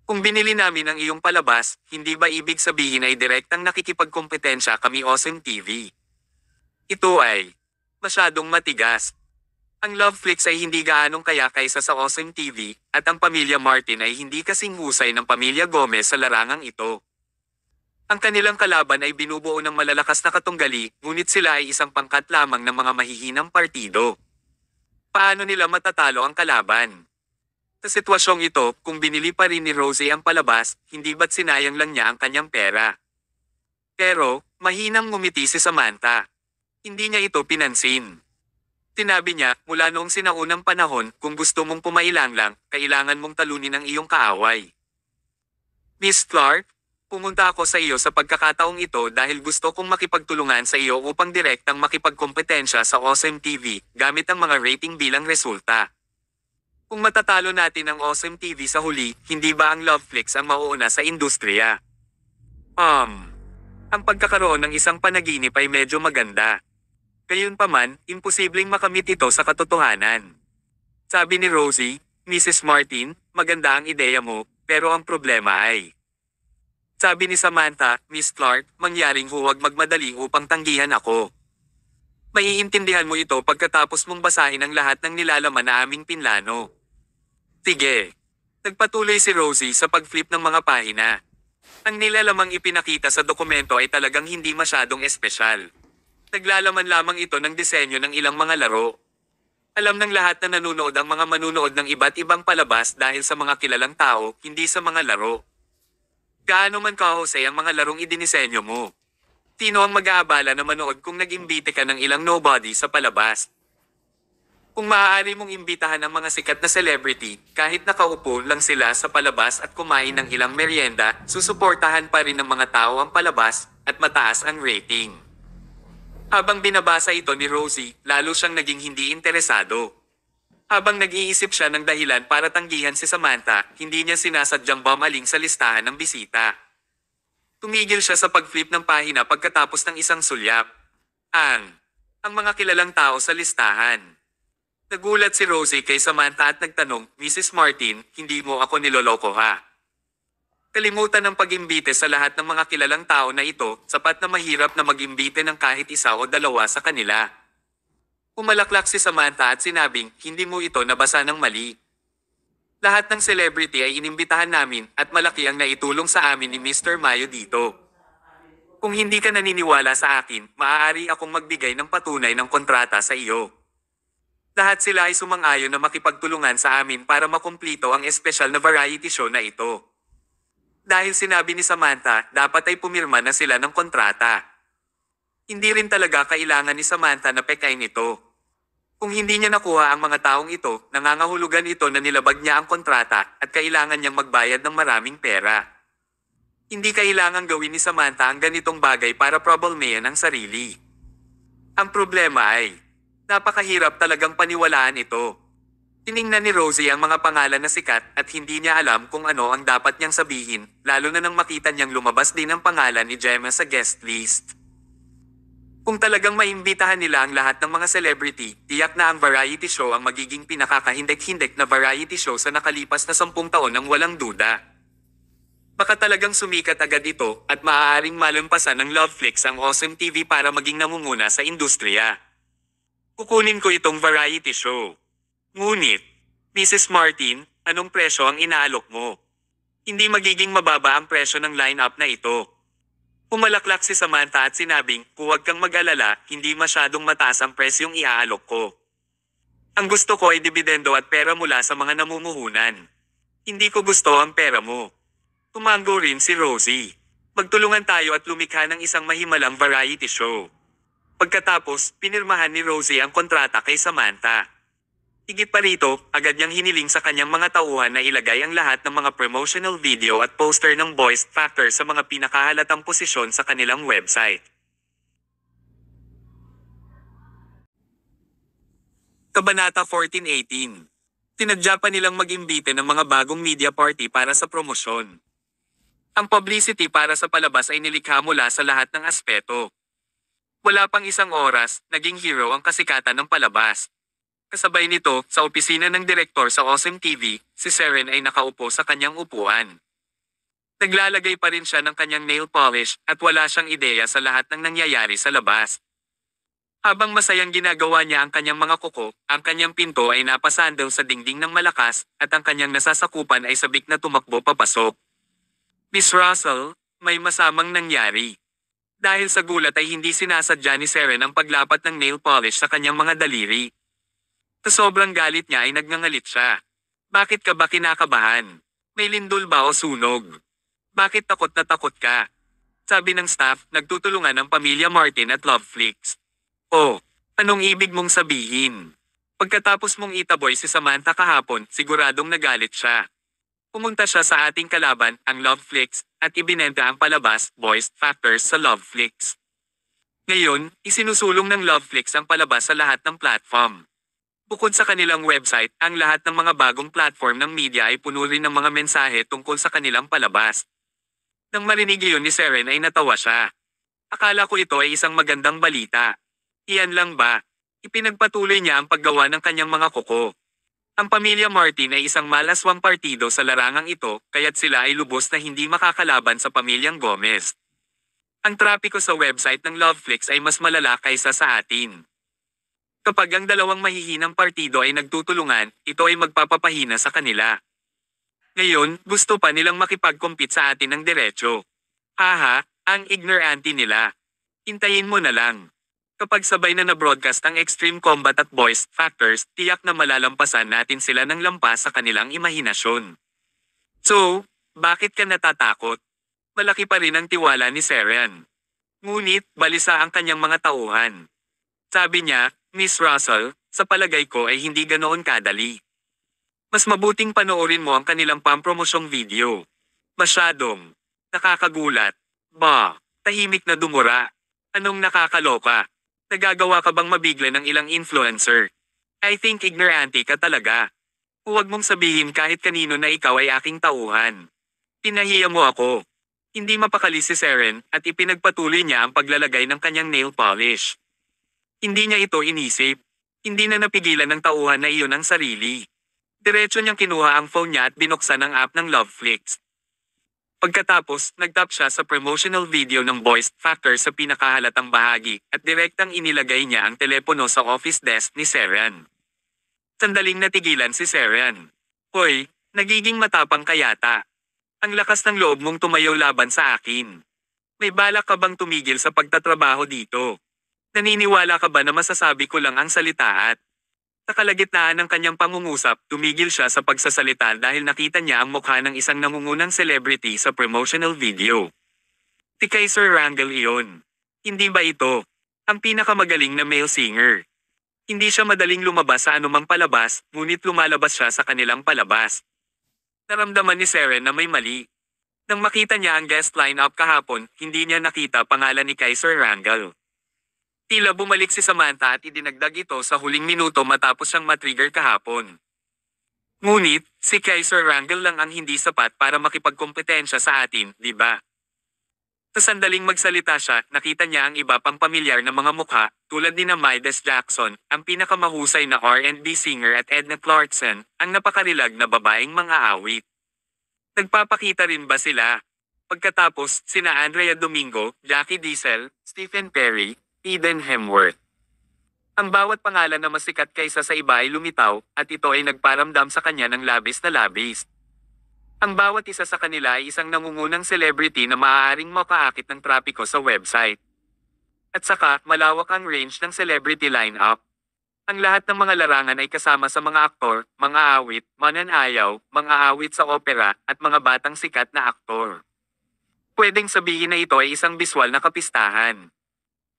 Kung binili namin ang iyong palabas, hindi ba ibig sabihin ay direktang nakikipagkompetensya kami Awesome TV? Ito ay masyadong matigas. Ang Loveflix ay hindi gaanong kaya kaysa sa Awesome TV, at ang pamilya Martin ay hindi kasing husay ng pamilya Gomez sa larangang ito. Ang kanilang kalaban ay binubuo ng malalakas na katunggali, ngunit sila ay isang pangkat lamang ng mga mahihinang partido. Paano nila matatalo ang kalaban? Sa sitwasyong ito, kung binili pa rin ni Rosie ang palabas, hindi ba't sinayang lang niya ang kanyang pera? Pero, mahinang ngumiti si Samantha. Hindi niya ito pinansin. Sinabi niya, mula noong sinaunang panahon, kung gusto mong pumailang lang, kailangan mong talunin ang iyong kaaway. Miss Clark, pumunta ako sa iyo sa pagkakataong ito dahil gusto kong makipagtulungan sa iyo upang direktang makipagkompetensya sa Awesome TV, gamit ang mga rating bilang resulta. Kung matatalo natin ang Awesome TV sa huli, hindi ba ang Loveflix ang mauuna sa industriya? Ang pagkakaroon ng isang panaginip ay medyo maganda. Gayunpaman, imposibleng makamit ito sa katotohanan. Sabi ni Rosie, Mrs. Martin, maganda ang ideya mo, pero ang problema ay... Sabi ni Samantha, Miss Clark, mangyaring huwag magmadali upang tanggihan ako. Maiintindihan mo ito pagkatapos mong basahin ang lahat ng nilalaman na aming pinlano. Sige. Nagpatuloy si Rosie sa pag-flip ng mga pahina. Ang nilalamang ipinakita sa dokumento ay talagang hindi masyadong espesyal. Naglalaman lamang ito ng disenyo ng ilang mga laro. Alam ng lahat na nanunood ang mga manunood ng iba't ibang palabas dahil sa mga kilalang tao, hindi sa mga laro. Gaano man kahusay ang mga larong idinisenyo mo? Sino ang mag-aabala na manood kung nag-imbite ka ng ilang nobody sa palabas? Kung maaari mong imbitahan ang mga sikat na celebrity, kahit nakaupo lang sila sa palabas at kumain ng ilang merienda, susuportahan pa rin ng mga tao ang palabas at mataas ang rating. Habang binabasa ito ni Rosie, lalo siyang naging hindi interesado. Habang nag-iisip siya ng dahilan para tanggihan si Samantha, hindi niya sinasadyang bumaling sa listahan ng bisita. Tumigil siya sa pag-flip ng pahina pagkatapos ng isang sulyap. Ang mga kilalang tao sa listahan. Nagulat si Rosie kay Samantha at nagtanong, Mrs. Martin, hindi mo ako niloloko ha? Kalimutan ng pag-imbite sa lahat ng mga kilalang tao na ito, sapat na mahirap na mag-imbite ng kahit isa o dalawa sa kanila. Umalaklak si Samantha at sinabing, hindi mo ito nabasa ng mali. Lahat ng celebrity ay inimbitahan namin at malaki ang naitulong sa amin ni Mr. Mayo dito. Kung hindi ka naniniwala sa akin, maaari akong magbigay ng patunay ng kontrata sa iyo. Lahat sila ay sumang-ayon na makipagtulungan sa amin para makumplito ang espesyal na variety show na ito. Dahil sinabi ni Samantha, dapat ay pumirma na sila ng kontrata. Hindi rin talaga kailangan ni Samantha na pekain ito. Kung hindi niya nakuha ang mga taong ito, nangangahulugan ito na nilabag niya ang kontrata at kailangan niyang magbayad ng maraming pera. Hindi kailangang gawin ni Samantha ang ganitong bagay para problemayan ang sarili. Ang problema ay, napakahirap talagang paniwalaan ito. Tiningnan ni Rosie ang mga pangalan na sikat at hindi niya alam kung ano ang dapat niyang sabihin, lalo na nang makita niyang lumabas din ang pangalan ni Gemma sa guest list. Kung talagang maimbitahan nila ang lahat ng mga celebrity, tiyak na ang variety show ang magiging pinakakahindik-hindik na variety show sa nakalipas na 10 taon ng walang duda. Baka talagang sumikat agad ito at maaaring malampasan ng Loveflix ang Awesome TV para maging namumuna sa industriya. Kukunin ko itong variety show. Ngunit, Mrs. Martin, anong presyo ang inaalok mo? Hindi magiging mababa ang presyo ng lineup na ito. Pumalaklak si Samantha at sinabing, huwag kang mag-alala, hindi masyadong mataas ang presyong iaalok ko. Ang gusto ko ay dibidendo at pera mula sa mga namumuhunan. Hindi ko gusto ang pera mo. Tumango rin si Rosie. Magtulungan tayo at lumikha ng isang mahimalang variety show. Pagkatapos, pinirmahan ni Rosie ang kontrata kay Samantha. Higit pa rito, agad niyang hiniling sa kanyang mga tauhan na ilagay ang lahat ng mga promotional video at poster ng Voice Factor sa mga pinakahalatang posisyon sa kanilang website. Kabanata 14:18. Tinadya pa nilang mag-imbite ng mga bagong media party para sa promosyon. Ang publicity para sa palabas ay nilikha mula sa lahat ng aspeto. Wala pang isang oras, naging hero ang kasikatan ng palabas. Kasabay nito, sa opisina ng direktor sa Awesome TV, si Seren ay nakaupo sa kanyang upuan. Naglalagay pa rin siya ng kanyang nail polish at wala siyang ideya sa lahat ng nangyayari sa labas. Habang masayang ginagawa niya ang kanyang mga kuko, ang kanyang pinto ay napasandal sa dingding ng malakas at ang kanyang nasasakupan ay sabik na tumakbo papasok. Miss Russell, may masamang nangyari. Dahil sa gulat ay hindi sinasadya ni Seren ang paglapat ng nail polish sa kanyang mga daliri. Sa sobrang galit niya ay nagngangalit siya. Bakit ka ba kinakabahan? May lindol ba o sunog? Bakit takot na takot ka? Sabi ng staff, nagtutulungan ang pamilya Martin at Loveflix. Oh, anong ibig mong sabihin? Pagkatapos mong itaboy si Samantha kahapon, siguradong nagalit siya. Pumunta siya sa ating kalaban, ang Loveflix, at ibinenta ang palabas, Voice Factors sa Loveflix. Ngayon, isinusulong ng Loveflix ang palabas sa lahat ng platform. Bukod sa kanilang website, ang lahat ng mga bagong platform ng media ay puno rin ng mga mensahe tungkol sa kanilang palabas. Nang marinig iyon ni Seren ay natawa siya. Akala ko ito ay isang magandang balita. Iyan lang ba? Ipinagpatuloy niya ang paggawa ng kanyang mga kuko. Ang pamilya Martin ay isang malaswang partido sa larangang ito, kaya't sila ay lubos na hindi makakalaban sa pamilyang Gomez. Ang trapiko sa website ng Loveflix ay mas malala kaysa sa atin. Kapag ang dalawang mahihinang partido ay nagtutulungan, ito ay magpapapahina sa kanila. Ngayon, gusto pa nilang makipag-compete sa atin ng diretsyo. Haha, ang ignorante nila. Hintayin mo na lang. Kapag sabay na na-broadcast ang Extreme Combat at Voice Factors, tiyak na malalampasan natin sila ng lampas sa kanilang imahinasyon. So, bakit ka natatakot? Malaki pa rin ang tiwala ni Seren. Ngunit, balisa ang kanyang mga tauhan. Sabi niya, Miss Russell, sa palagay ko ay hindi ganoon kadali. Mas mabuting panoorin mo ang kanilang pampromosyong video. Masyadong nakakagulat. Tahimik na dumura. Anong nakakaloka? Nagagawa ka bang mabigla ng ilang influencer? I think ignorante ka talaga. Huwag mong sabihin kahit kanino na ikaw ay aking tauhan. Pinahiya mo ako. Hindi mapakali si Seren at ipinagpatuloy niya ang paglalagay ng kanyang nail polish. Hindi niya ito inisip. Hindi na napigilan ng tauhan na iyon ang sarili. Diretso niyang kinuha ang phone niya at binuksan ang app ng Loveflix. Pagkatapos, nagtap siya sa promotional video ng Voice Factor sa pinakahalatang bahagi at direktang inilagay niya ang telepono sa office desk ni Seren. Sandaling natigilan si Seren. Hoy, nagiging matapang ka yata. Ang lakas ng loob mong tumayo laban sa akin. May balak ka bang tumigil sa pagtatrabaho dito? Naniniwala ka ba na masasabi ko lang ang salita at sa kalagitnaan ng kanyang pangungusap, tumigil siya sa pagsasalita dahil nakita niya ang mukha ng isang nangungunang celebrity sa promotional video. Si Kaiser Wrangle iyon. Hindi ba ito ang pinakamagaling na male singer? Hindi siya madaling lumabas sa anumang palabas, ngunit lumalabas siya sa kanilang palabas. Naramdaman ni Seren na may mali. Nang makita niya ang guest lineup kahapon, hindi niya nakita pangalan ni Kaiser Wrangle. Tila bumalik si Samantha at idinagdag ito sa huling minuto matapos siyang matrigger kahapon. Ngunit, si Kaiser Wrangle lang ang hindi sapat para makipagkompetensya sa atin, di ba? Sa sandaling magsalita siya, nakita niya ang iba pang pamilyar na mga mukha, tulad ni na Midas Jackson, ang pinakamahusay na R&B singer at Edna Clarkson, ang napakarilag na babaeng mga awit. Nagpapakita rin ba sila? Pagkatapos, sina Andrea Domingo, Jackie Diesel, Stephen Perry, Eden Hemsworth. Ang bawat pangalan na mas sikat kaysa sa iba ay lumitaw, at ito ay nagparamdam sa kanya ng labis na labis. Ang bawat isa sa kanila ay isang nangungunang celebrity na maaaring makaakit ng trapiko sa website. At saka, malawak ang range ng celebrity lineup. Ang lahat ng mga larangan ay kasama sa mga aktor, mga awit, mananayaw, mga awit sa opera, at mga batang sikat na aktor. Pwedeng sabihin na ito ay isang biswal na kapistahan.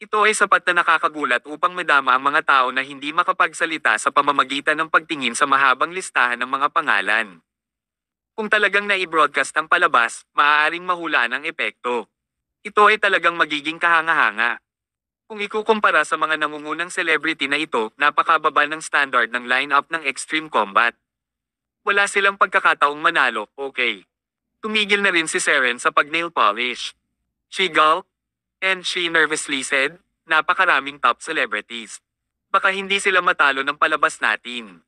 Ito ay sapat na nakakagulat upang madama ang mga tao na hindi makapagsalita sa pamamagitan ng pagtingin sa mahabang listahan ng mga pangalan. Kung talagang nai-broadcast ang palabas, maaaring mahulaan ang epekto. Ito ay talagang magiging kahanga-hanga. Kung ikukumpara sa mga nangungunang celebrity na ito, napakababa ng standard ng lineup ng Extreme Combat. Wala silang pagkakataong manalo, okay. Tumigil na rin si Seren sa pag-nail polish. She gulped, and she nervously said, napakaraming top celebrities. Baka hindi sila matalo ng palabas natin.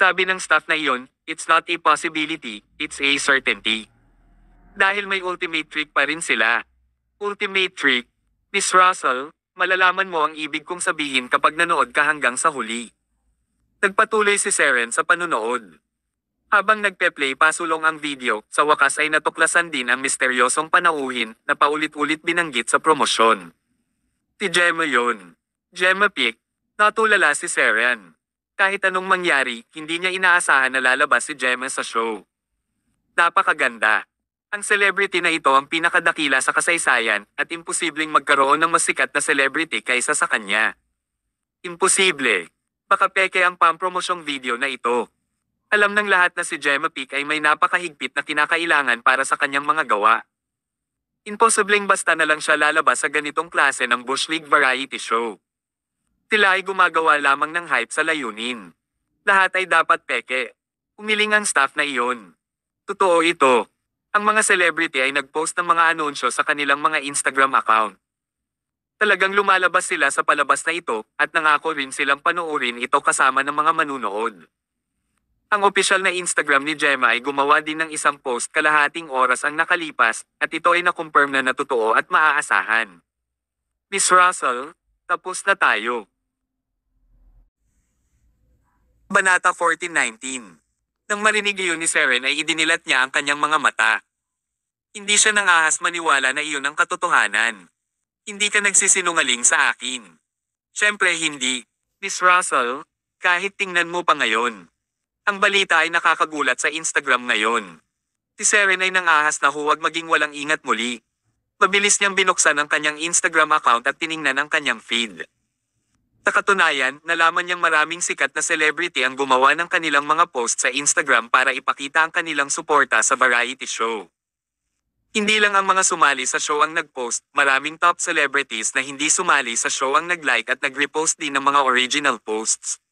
Sabi ng staff na iyon, it's not a possibility, it's a certainty. Dahil may ultimate trick pa rin sila. Ultimate trick? Miss Russell, malalaman mo ang ibig kong sabihin kapag nanood ka hanggang sa huli. Nagpatuloy si Seren sa panunood. Habang nagpe-play pasulong ang video, sa wakas ay natuklasan din ang misteryosong panauhin na paulit-ulit binanggit sa promosyon. Si Gemma yun. Gemma Pick. Natulala si Seren. Kahit anong mangyari, hindi niya inaasahan na lalabas si Gemma sa show. Napakaganda. Ang celebrity na ito ang pinakadakila sa kasaysayan at imposibleng magkaroon ng mas sikat na celebrity kaysa sa kanya. Imposible. Baka peke ang pampromosyong video na ito. Alam ng lahat na si Gemma Pick ay may napakahigpit na kinakailangan para sa kanyang mga gawa. Imposibleng basta na lang siya lalabas sa ganitong klase ng Bush League variety show. Sila ay gumagawa lamang ng hype sa layunin. Lahat ay dapat peke. Umiling ang staff na iyon. Totoo ito. Ang mga celebrity ay nagpost ng mga anunsyo sa kanilang mga Instagram account. Talagang lumalabas sila sa palabas na ito at nangako rin silang panoorin ito kasama ng mga manunood. Ang opisyal na Instagram ni Gemma ay gumawa din ng isang post kalahating oras ang nakalipas at ito ay nakumpirm na totoo at maaasahan. Miss Russell, tapos na tayo. Banata 14:19. Nang marinig iyon ni Seren ay idinilat niya ang kanyang mga mata. Hindi siya nang ahas maniwala na iyon ang katotohanan. Hindi ka nagsisinungaling sa akin. Siyempre hindi. Miss Russell, kahit tingnan mo pa ngayon. Ang balita ay nakakagulat sa Instagram ngayon. Si Seren ay nangahas na huwag maging walang ingat muli. Mabilis niyang binuksan ang kanyang Instagram account at tiningnan ang kanyang feed. Sa katunayan, nalaman niyang maraming sikat na celebrity ang gumawa ng kanilang mga post sa Instagram para ipakita ang kanilang suporta sa variety show. Hindi lang ang mga sumali sa show ang nag-post, maraming top celebrities na hindi sumali sa show ang nag-like at nag-repost din ng mga original posts.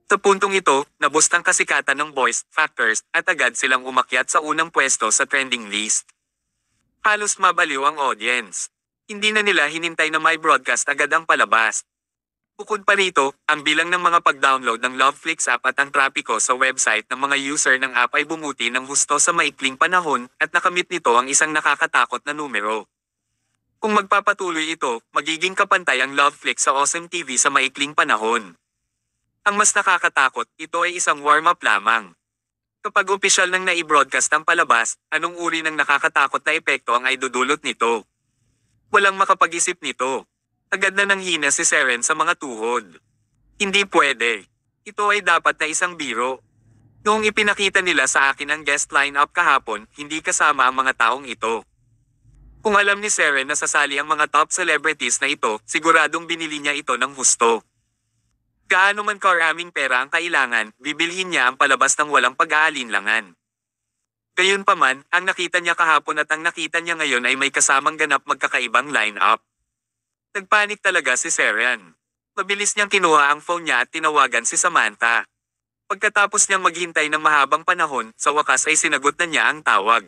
Sa puntong ito, naboost ang kasikatan ng voice factors at agad silang umakyat sa unang pwesto sa trending list. Halos mabaliw ang audience. Hindi na nila hinintay na may broadcast agad ang palabas. Bukod pa rito, ang bilang ng mga pag-download ng Loveflix app at ang trapiko sa website ng mga user ng app ay bumuti ng husto sa maikling panahon at nakamit nito ang isang nakakatakot na numero. Kung magpapatuloy ito, magiging kapantay ang Loveflix sa Awesome TV sa maikling panahon. Ang mas nakakatakot, ito ay isang warm-up lamang. Kapag opisyal nang nai-broadcast ang palabas, anong uri ng nakakatakot na epekto ang aidudulot nito? Walang makapag-isip nito. Agad na nanghina si Seren sa mga tuhod. Hindi pwede. Ito ay dapat na isang biro. Noong ipinakita nila sa akin ang guest lineup kahapon, hindi kasama ang mga taong ito. Kung alam ni Seren na sasali ang mga top celebrities na ito, siguradong binili niya ito ng husto. Gaano man karaming pera ang kailangan, bibilhin niya ang palabas ng walang pag-aalinlangan. Gayunpaman, ang nakita niya kahapon at ang nakita niya ngayon ay may kasamang ganap magkakaibang line-up. Nagpanik talaga si Seren. Mabilis niyang kinuha ang phone niya at tinawagan si Samantha. Pagkatapos niyang maghintay ng mahabang panahon, sa wakas ay sinagot na niya ang tawag.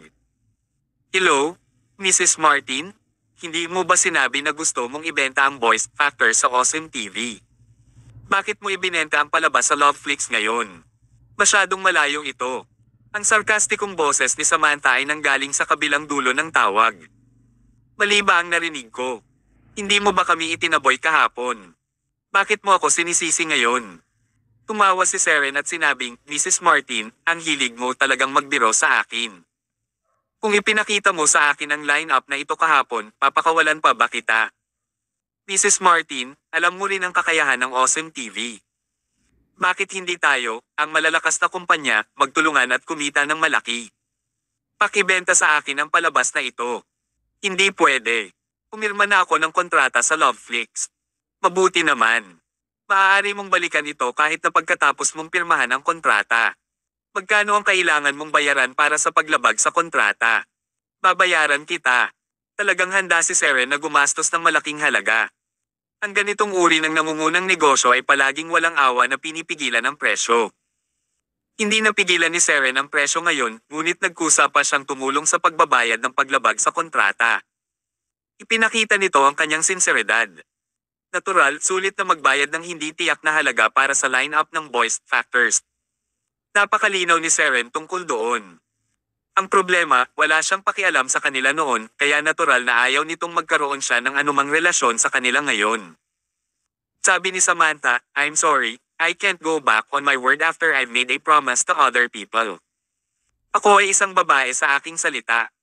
Hello, Mrs. Martin? Hindi mo ba sinabi na gusto mong ibenta ang voice factor sa Awesome TV? Bakit mo ibinenta ang palabas sa Loveflix ngayon? Masyadong malayo ito. Ang sarkastikong boses ni Samantha ay nanggaling sa kabilang dulo ng tawag. Mali ba ang narinig ko? Hindi mo ba kami itinaboy kahapon? Bakit mo ako sinisisi ngayon? Tumawa si Seren at sinabing, Mrs. Martin, ang hilig mo talagang magbiro sa akin. Kung ipinakita mo sa akin ang line-up na ito kahapon, papakawalan pa ba kita? Mrs. Martin, alam mo rin ang kakayahan ng Awesome TV. Bakit hindi tayo, ang malalakas na kumpanya, magtulungan at kumita ng malaki? Pakibenta sa akin ang palabas na ito. Hindi pwede. Pumirma na ako ng kontrata sa Loveflix. Mabuti naman. Maaari mong balikan ito kahit na pagkatapos mong pirmahan ang kontrata. Magkano ang kailangan mong bayaran para sa paglabag sa kontrata? Babayaran kita. Talagang handa si Seren na gumastos ng malaking halaga. Ang ganitong uri ng nangungunang negosyo ay palaging walang awa na pinipigilan ang presyo. Hindi napigilan ni Seren ang presyo ngayon, ngunit nagkusa pa siyang tumulong sa pagbabayad ng paglabag sa kontrata. Ipinakita nito ang kanyang sinseridad. Natural, sulit na magbayad ng hindi tiyak na halaga para sa line-up ng voice factors. Napakalinaw ni Seren tungkol doon. Ang problema, wala siyang pakialam sa kanila noon, kaya natural na ayaw nitong magkaroon siya ng anumang relasyon sa kanila ngayon. Sabi ni Samantha, I'm sorry, I can't go back on my word after I've made a promise to other people. Ako ay isang babae sa aking salita.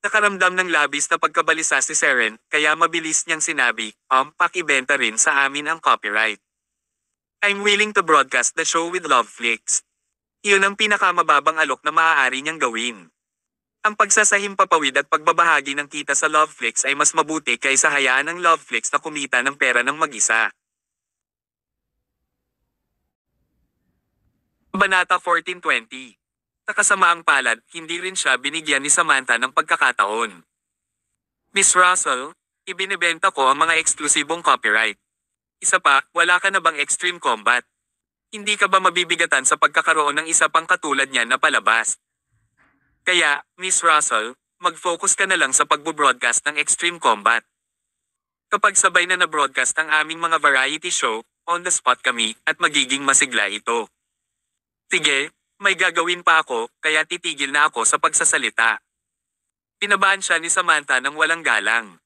Nakaramdam ng labis na pagkabalisa si Seren, kaya mabilis niyang sinabi, pakibenta rin sa amin ang copyright. I'm willing to broadcast the show with Loveflix. Iyon ang pinakamababang alok na maaari niyang gawin. Ang pagsasahimpapawid at pagbabahagi ng kita sa Loveflix ay mas mabuti kaysa hayaan ng Loveflix na kumita ng pera ng mag-isa. Banata 14:20. Sa kasamaang palad, hindi rin siya binigyan ni Samantha ng pagkakataon. Miss Russell, ibinebenta ko ang mga eksklusibong copyright. Isa pa, wala ka na bang Extreme Combat? Hindi ka ba mabibigatan sa pagkakaroon ng isa pang katulad niyan na palabas? Kaya, Miss Russell, mag-focus ka na lang sa pagbo-broadcast ng Extreme Combat. Kapag sabay na na-broadcast ang aming mga variety show, on the spot kami, at magiging masigla ito. Sige, May gagawin pa ako, kaya titigil na ako sa pagsasalita. Pinabaan siya ni Samantha ng walang galang.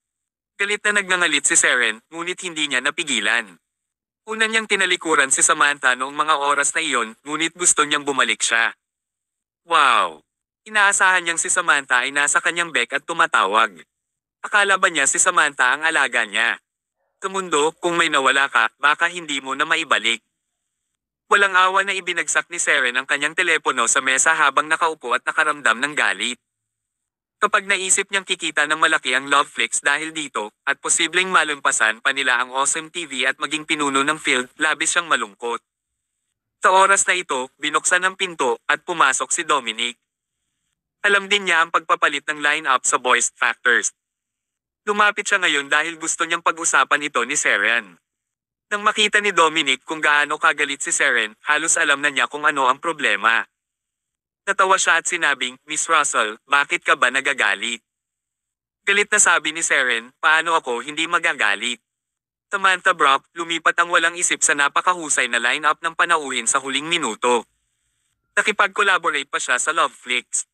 Galit na nagngangalit si Seren, ngunit hindi niya napigilan. Una niyang tinalikuran si Samantha noong mga oras na iyon, ngunit gusto niyang bumalik siya. Wow! Inaasahan niyang si Samantha ay nasa kanyang bek at tumatawag. Akala ba niya si Samantha ang alaga niya? Sa mundo, kung may nawala ka, baka hindi mo na maibalik. Walang awa na ibinagsak ni Seren ang kanyang telepono sa mesa habang nakaupo at nakaramdam ng galit. Kapag naisip niyang kikita ng malaki ang Loveflix dahil dito, at posibleng malumpasan pa nila ang Awesome TV at maging pinuno ng field, labis siyang malungkot. Sa oras na ito, binuksan ang pinto at pumasok si Dominic. Alam din niya ang pagpapalit ng line-up sa Voice Factors. Lumapit siya ngayon dahil gusto niyang pag-usapan ito ni Seren. Nang makita ni Dominic kung gaano kagalit si Seren, halos alam na niya kung ano ang problema. Natawa siya at sinabing, "Miss Russell, bakit ka ba nagagalit?" Galit na sabi ni Seren, "Paano ako hindi magagalit?" Samantha Brock, lumipat ang walang isip sa napakahusay na line-up ng panauhin sa huling minuto. Nakipag-collaborate pa siya sa Loveflix.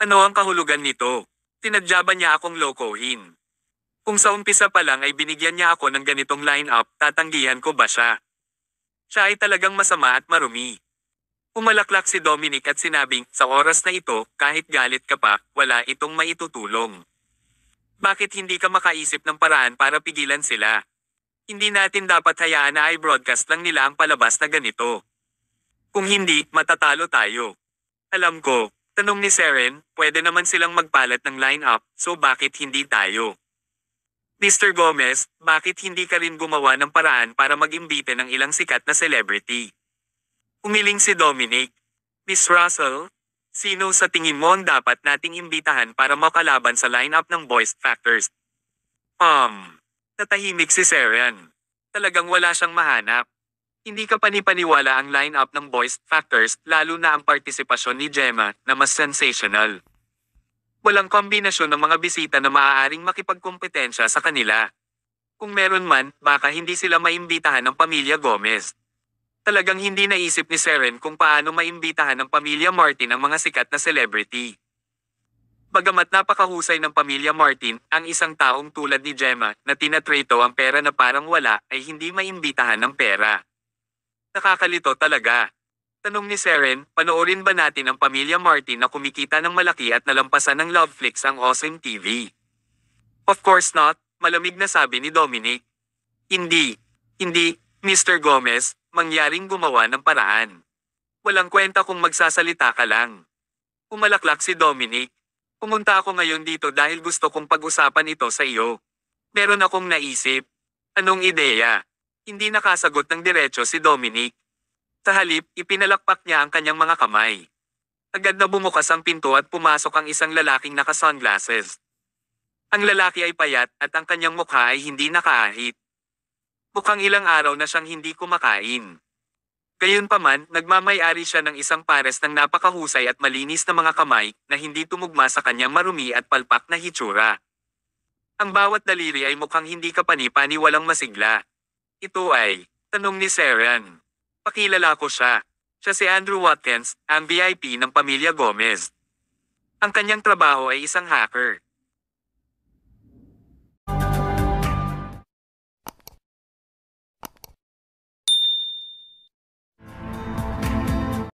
Ano ang kahulugan nito? Tinadya ba niya akong lokohin? Kung sa umpisa pa lang ay binigyan niya ako ng ganitong line-up, tatanggihan ko ba siya? Siya ay talagang masama at marumi. Umalaklak si Dominic at sinabing, "Sa oras na ito, kahit galit ka pa, wala itong maitutulong. Bakit hindi ka makaisip ng paraan para pigilan sila? Hindi natin dapat hayaan na i-broadcast lang nila ang palabas na ganito. Kung hindi, matatalo tayo." "Alam ko," tanong ni Seren, "pwede naman silang magpalat ng line-up, so bakit hindi tayo?" "Mr. Gomez, bakit hindi ka rin gumawa ng paraan para mag-imbite ng ilang sikat na celebrity?" Umiling si Dominic. "Miss Russell, sino sa tingin mo ang dapat nating imbitahan para makalaban sa lineup ng Voice Factors?" Natahimik si Seren. Talagang wala siyang mahanap. Hindi ka panipaniwala ang lineup ng Voice Factors, lalo na ang partisipasyon ni Gemma, na mas sensational. Walang kombinasyon ng mga bisita na maaaring makipagkompetensya sa kanila. Kung meron man, baka hindi sila maimbitahan ng pamilya Gomez. Talagang hindi naisip ni Seren kung paano maimbitahan ng pamilya Martin ang mga sikat na celebrity. Bagamat napakahusay ng pamilya Martin, ang isang taong tulad ni Gemma na tinatrito ang pera na parang wala ay hindi maimbitahan ng pera. Nakakalito talaga. Tanong ni Seren, panoorin ba natin ang pamilya Martin na kumikita ng malaki at nalampasan ng Loveflix ang Awesome TV? "Of course not," malamig na sabi ni Dominic. Hindi, Mr. Gomez, mangyaring gumawa ng paraan. Walang kwenta kung magsasalita ka lang. Umalaklak si Dominic. "Pumunta ako ngayon dito dahil gusto kong pag-usapan ito sa iyo. Meron akong naisip." "Anong ideya?" Hindi nakasagot ng diretso si Dominic. Sa halip, ipinalakpak niya ang kanyang mga kamay. Agad na bumukas ang pinto at pumasok ang isang lalaking naka-sunglasses. Ang lalaki ay payat at ang kanyang mukha ay hindi nakaahit. Mukhang ilang araw na siyang hindi kumakain. Gayunpaman, nagmamay-ari siya ng isang pares ng napakahusay at malinis na mga kamay na hindi tumugma sa kanyang marumi at palpak na hitsura. Ang bawat daliri ay mukhang hindi kapani-paniwalang masigla. "Ito ay," tanong ni Seren. "Pakilala ko siya. Siya si Andrew Watkins, ang VIP ng pamilya Gomez. Ang kanyang trabaho ay isang hacker.